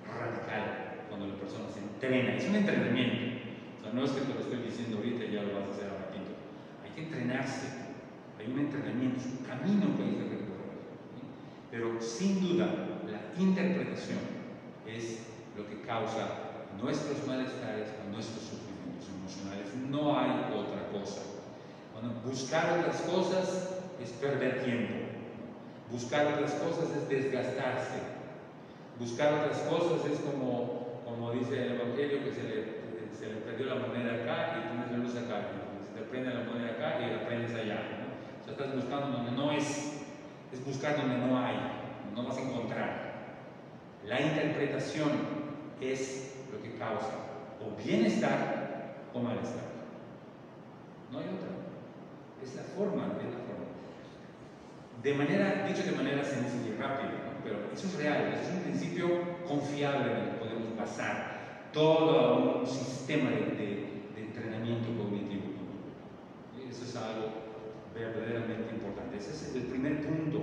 Speaker 2: radical cuando la persona se entrena. Es un entrenamiento. O sea, no es que te lo estoy diciendo ahorita y ya lo vas a hacer a ratito. Hay que entrenarse. Hay un entrenamiento, es un camino que hay que recorrer. ¿Sí? Pero sin duda, la interpretación es lo que causa nuestros malestares o nuestros sufrimientos emocionales. No hay otra cosa. Bueno, buscar otras cosas es perder tiempo. Buscar otras cosas es desgastarse. Buscar otras cosas es como dice el Evangelio, que se le perdió la moneda acá y tienes la luz acá. Se te prende la moneda acá y la prendes allá, ¿no? O sea, estás buscando donde no es buscar donde no hay, no vas a encontrar. La interpretación es lo que causa o bienestar o malestar. No hay otra. Es la forma. Dicho de manera sencilla y rápida, ¿no? Pero eso es real, eso es un principio confiable en el que podemos basar todo un sistema de entrenamiento cognitivo. ¿Sí? Eso es algo verdaderamente importante. Ese es el primer punto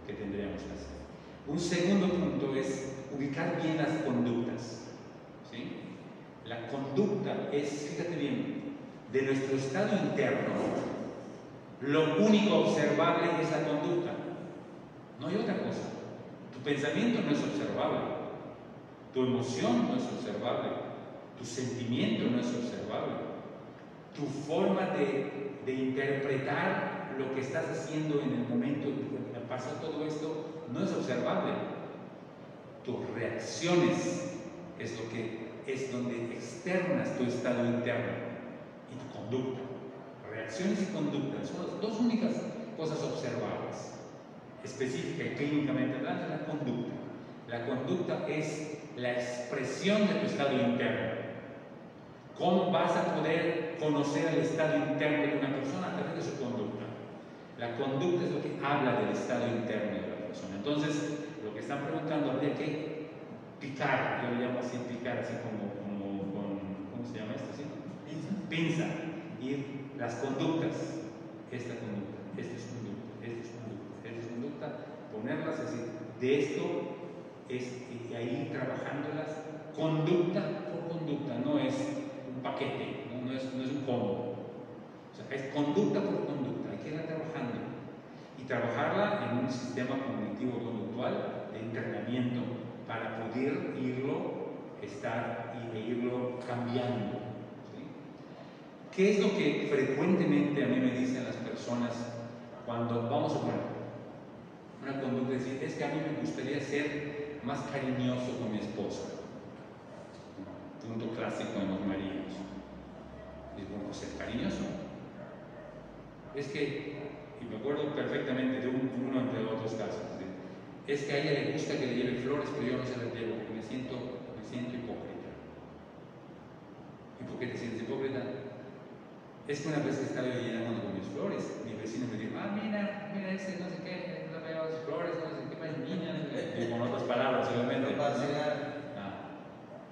Speaker 2: que tendríamos que hacer. Un segundo punto es ubicar bien las conductas. ¿Sí? La conducta es, fíjate bien, de nuestro estado interno. Lo único observable es la conducta. No hay otra cosa. Tu pensamiento no es observable. Tu emoción no es observable. Tu sentimiento no es observable. Tu forma de interpretar lo que estás haciendo en el momento en que pasó todo esto no es observable. Tus reacciones es donde externas tu estado interno y tu conducta. Reacciones y conductas son las dos únicas cosas observables. Específica y clínicamente hablando, la conducta. La conducta es la expresión de tu estado interno. ¿Cómo vas a poder conocer el estado interno de una persona? A través de su conducta. La conducta es lo que habla del estado interno de la persona. Entonces, lo que están preguntando, habría que picar, yo le llamo así picar, así como ¿cómo se llama esto? ¿Sí? Pinza. Y las conductas, esta conducta, esta es conducta, esta es conducta, esta es conducta, ponerlas así, de esto es y ahí trabajándolas conducta por conducta, no es un paquete, no es un combo. O sea, es conducta por conducta, hay que irla trabajando y trabajarla en un sistema cognitivo-conductual de entrenamiento para poder irlo cambiando. ¿Qué es lo que frecuentemente a mí me dicen las personas cuando vamos a poner una conducta? Decir, es que a mí me gustaría ser más cariñoso con mi esposa. Punto clásico en los maridos. Y bueno, pues ser cariñoso. es que, y me acuerdo perfectamente de uno entre otros casos, ¿sí? Es que a ella le gusta que le lleve flores, pero yo no se las llevo porque me siento hipócrita. ¿Y por qué te sientes hipócrita? Es que una vez que estaba yo llenando con mis flores, mi vecino me dijo, mira ese no sé qué, no me lleva sus flores, no sé qué, más niñas, y con otras palabras, obviamente.
Speaker 1: No pasa nada.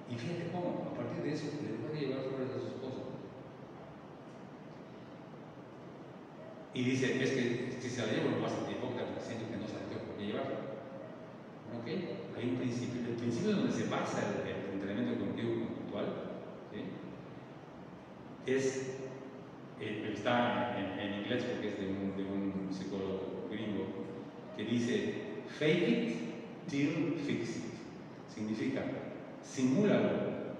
Speaker 2: Y fíjate cómo, a partir de eso, le puede llevar flores a su esposa. Y dice, es que si se la llevo no pasa el tiempo, porque siento que no se la tengo por qué llevarla. ¿Ok? Hay un principio, el principio donde se basa el entrenamiento cognitivo conductual, ¿sí? Está en inglés porque es de un psicólogo gringo que dice fake it till fix it. Significa simúlalo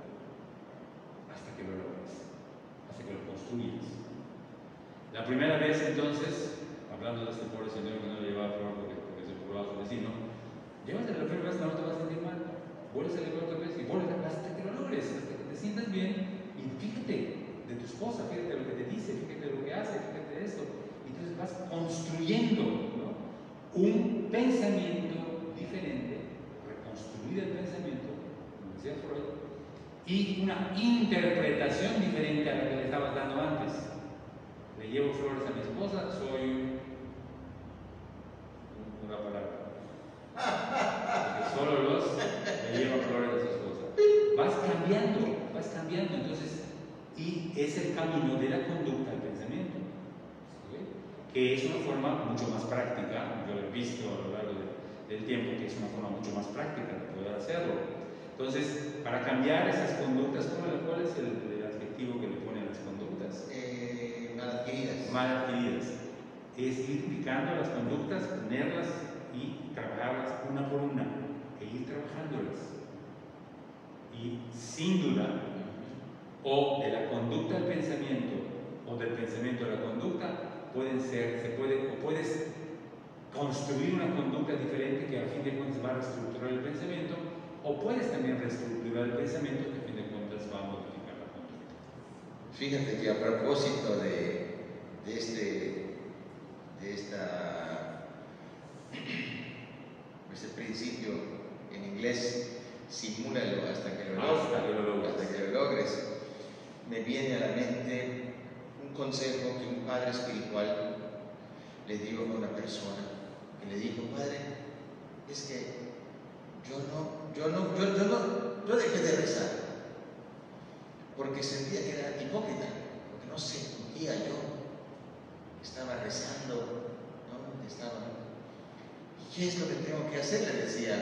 Speaker 2: hasta que lo logres, hasta que lo construyes. La primera vez entonces, hablando de este pobre señor que no le llevaba flor porque se burlaba a su vecino, llévate la primera vez, no te vas a sentir mal, vuelves a llevar otra vez y vuelves hasta que lo logres, hasta que te sientas bien y fíjate de tu esposa, fíjate lo que te dice, fíjate lo que hace, fíjate de esto. Y entonces vas construyendo, ¿no?, un pensamiento diferente, reconstruir el pensamiento, como decía Freud, y una interpretación diferente a la que le estabas dando antes. Le llevo flores a mi esposa, soy una palabra. Porque solo le llevan flores a su esposa. Vas cambiando, entonces. Y es el camino de la conducta al pensamiento, ¿sí? Que es una forma mucho más práctica. Yo lo he visto a lo largo del tiempo que es una forma mucho más práctica de poder hacerlo. Entonces, para cambiar esas conductas, ¿cuál es el adjetivo que le ponen a las conductas? Mal adquiridas. Es ir picando las conductas, ponerlas y trabajarlas una por una, e ir trabajándolas. Y sin duda, o de la conducta al pensamiento o del pensamiento a la conducta puedes construir una conducta diferente que a fin de cuentas va a reestructurar el pensamiento, o puedes también reestructurar el pensamiento que a fin de cuentas va a modificar la conducta.
Speaker 1: Fíjate que a propósito de este principio en inglés, simúlalo hasta que lo logres, me viene a la mente un consejo que un padre espiritual le dio a una persona, que le dijo: padre, es que yo dejé de rezar porque sentía que era hipócrita, porque no sentía yo, estaba rezando, ¿no? ¿Y qué es lo que tengo que hacer? Le decía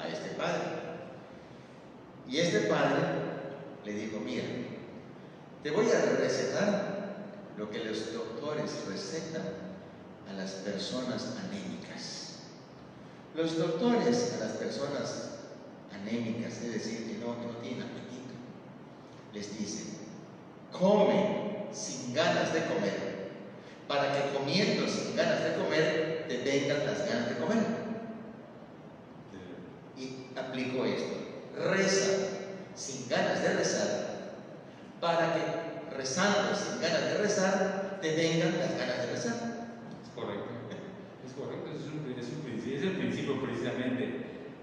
Speaker 1: a este padre. Y este padre le dijo: mira, te voy a recetar lo que los doctores recetan a las personas anémicas. Los doctores a las personas anémicas, es decir, que no tienen apetito, les dicen: come sin ganas de comer, para que comiendo sin ganas de comer te vengan las ganas de comer. Y aplico esto: reza sin ganas de rezar, para que rezando sin ganas de rezar te vengan las ganas de rezar.
Speaker 2: Es correcto, es el principio precisamente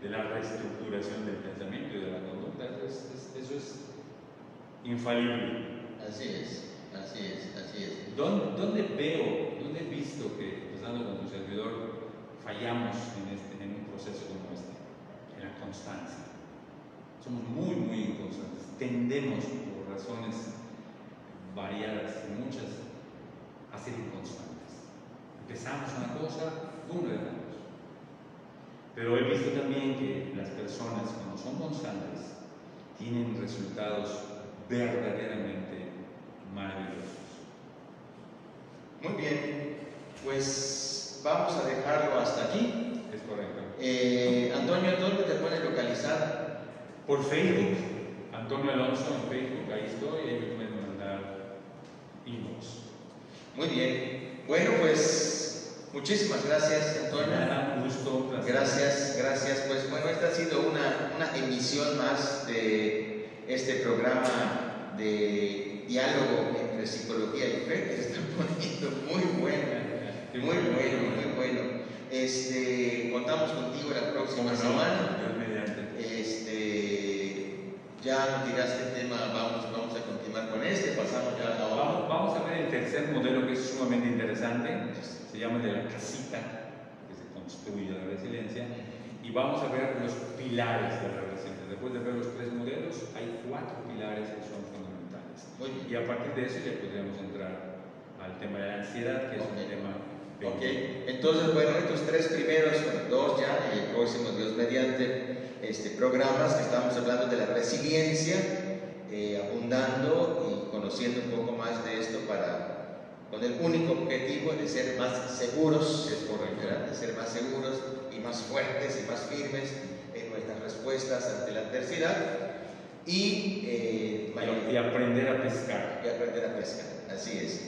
Speaker 2: de la reestructuración del pensamiento y de la conducta. Eso es infalible.
Speaker 1: Así es.
Speaker 2: ¿Dónde he visto que, empezando con tu servidor, fallamos en un proceso como este? En la constancia. Somos muy, muy inconstantes. Tendemos, por razones variadas y muchas, a ser inconstantes. Empezamos una cosa, lo dejamos. Pero he visto también que las personas, cuando son constantes, tienen resultados verdaderamente maravillosos.
Speaker 1: Muy bien, pues vamos a dejarlo hasta aquí.
Speaker 2: Es correcto.
Speaker 1: Antonio, ¿dónde te puedes localizar?
Speaker 2: Por Facebook, Antonio Alonso en Facebook, ahí estoy, ahí me pueden mandar inbox.
Speaker 1: Muy bien, bueno, pues muchísimas gracias, Antonio.
Speaker 2: Nada, gusto, placer.
Speaker 1: Gracias. Pues bueno, esta ha sido una emisión más de este programa de diálogo entre psicología y fe, que se está poniendo muy bueno. Muy bueno. Contamos contigo la próxima semana. Ya nos dirás qué tema vamos a continuar con pasamos ya a la otra.
Speaker 2: Vamos a ver el tercer modelo, que es sumamente interesante, se llama de la casita, que se construye la resiliencia, y vamos a ver los pilares de la resiliencia. Después de ver los tres modelos, hay 4 pilares que son fundamentales. Y a partir de eso ya podríamos entrar al tema de la ansiedad, que es un tema...
Speaker 1: Ok, entonces bueno, estos 3 primeros, 2 ya, y el próximo, Dios mediante, programas que estamos hablando de la resiliencia, abundando y conociendo un poco más de esto con el único objetivo de ser más seguros, ¿verdad? De ser más seguros y más fuertes y más firmes en nuestras respuestas ante la adversidad y
Speaker 2: aprender a pescar.
Speaker 1: Y aprender a pescar, así es.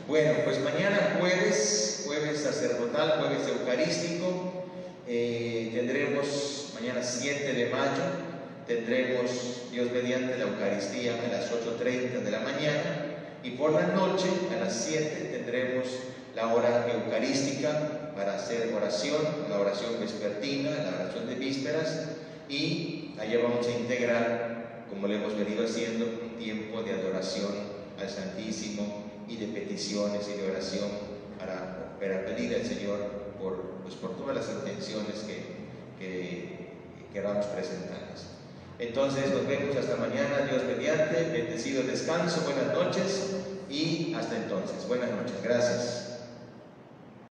Speaker 1: Bueno, pues mañana jueves sacerdotal, jueves eucarístico, tendremos mañana 7 de mayo, tendremos Dios mediante la Eucaristía a las 8:30 de la mañana y por la noche a las 7 tendremos la hora eucarística para hacer oración, la oración vespertina, la oración de vísperas, y allá vamos a integrar, como lo hemos venido haciendo, un tiempo de adoración al Santísimo y de peticiones y de oración para pedir al Señor por todas las intenciones que queramos presentarles. Entonces nos vemos hasta mañana, Dios mediante, bendecido descanso, buenas noches y hasta entonces. Buenas noches, gracias.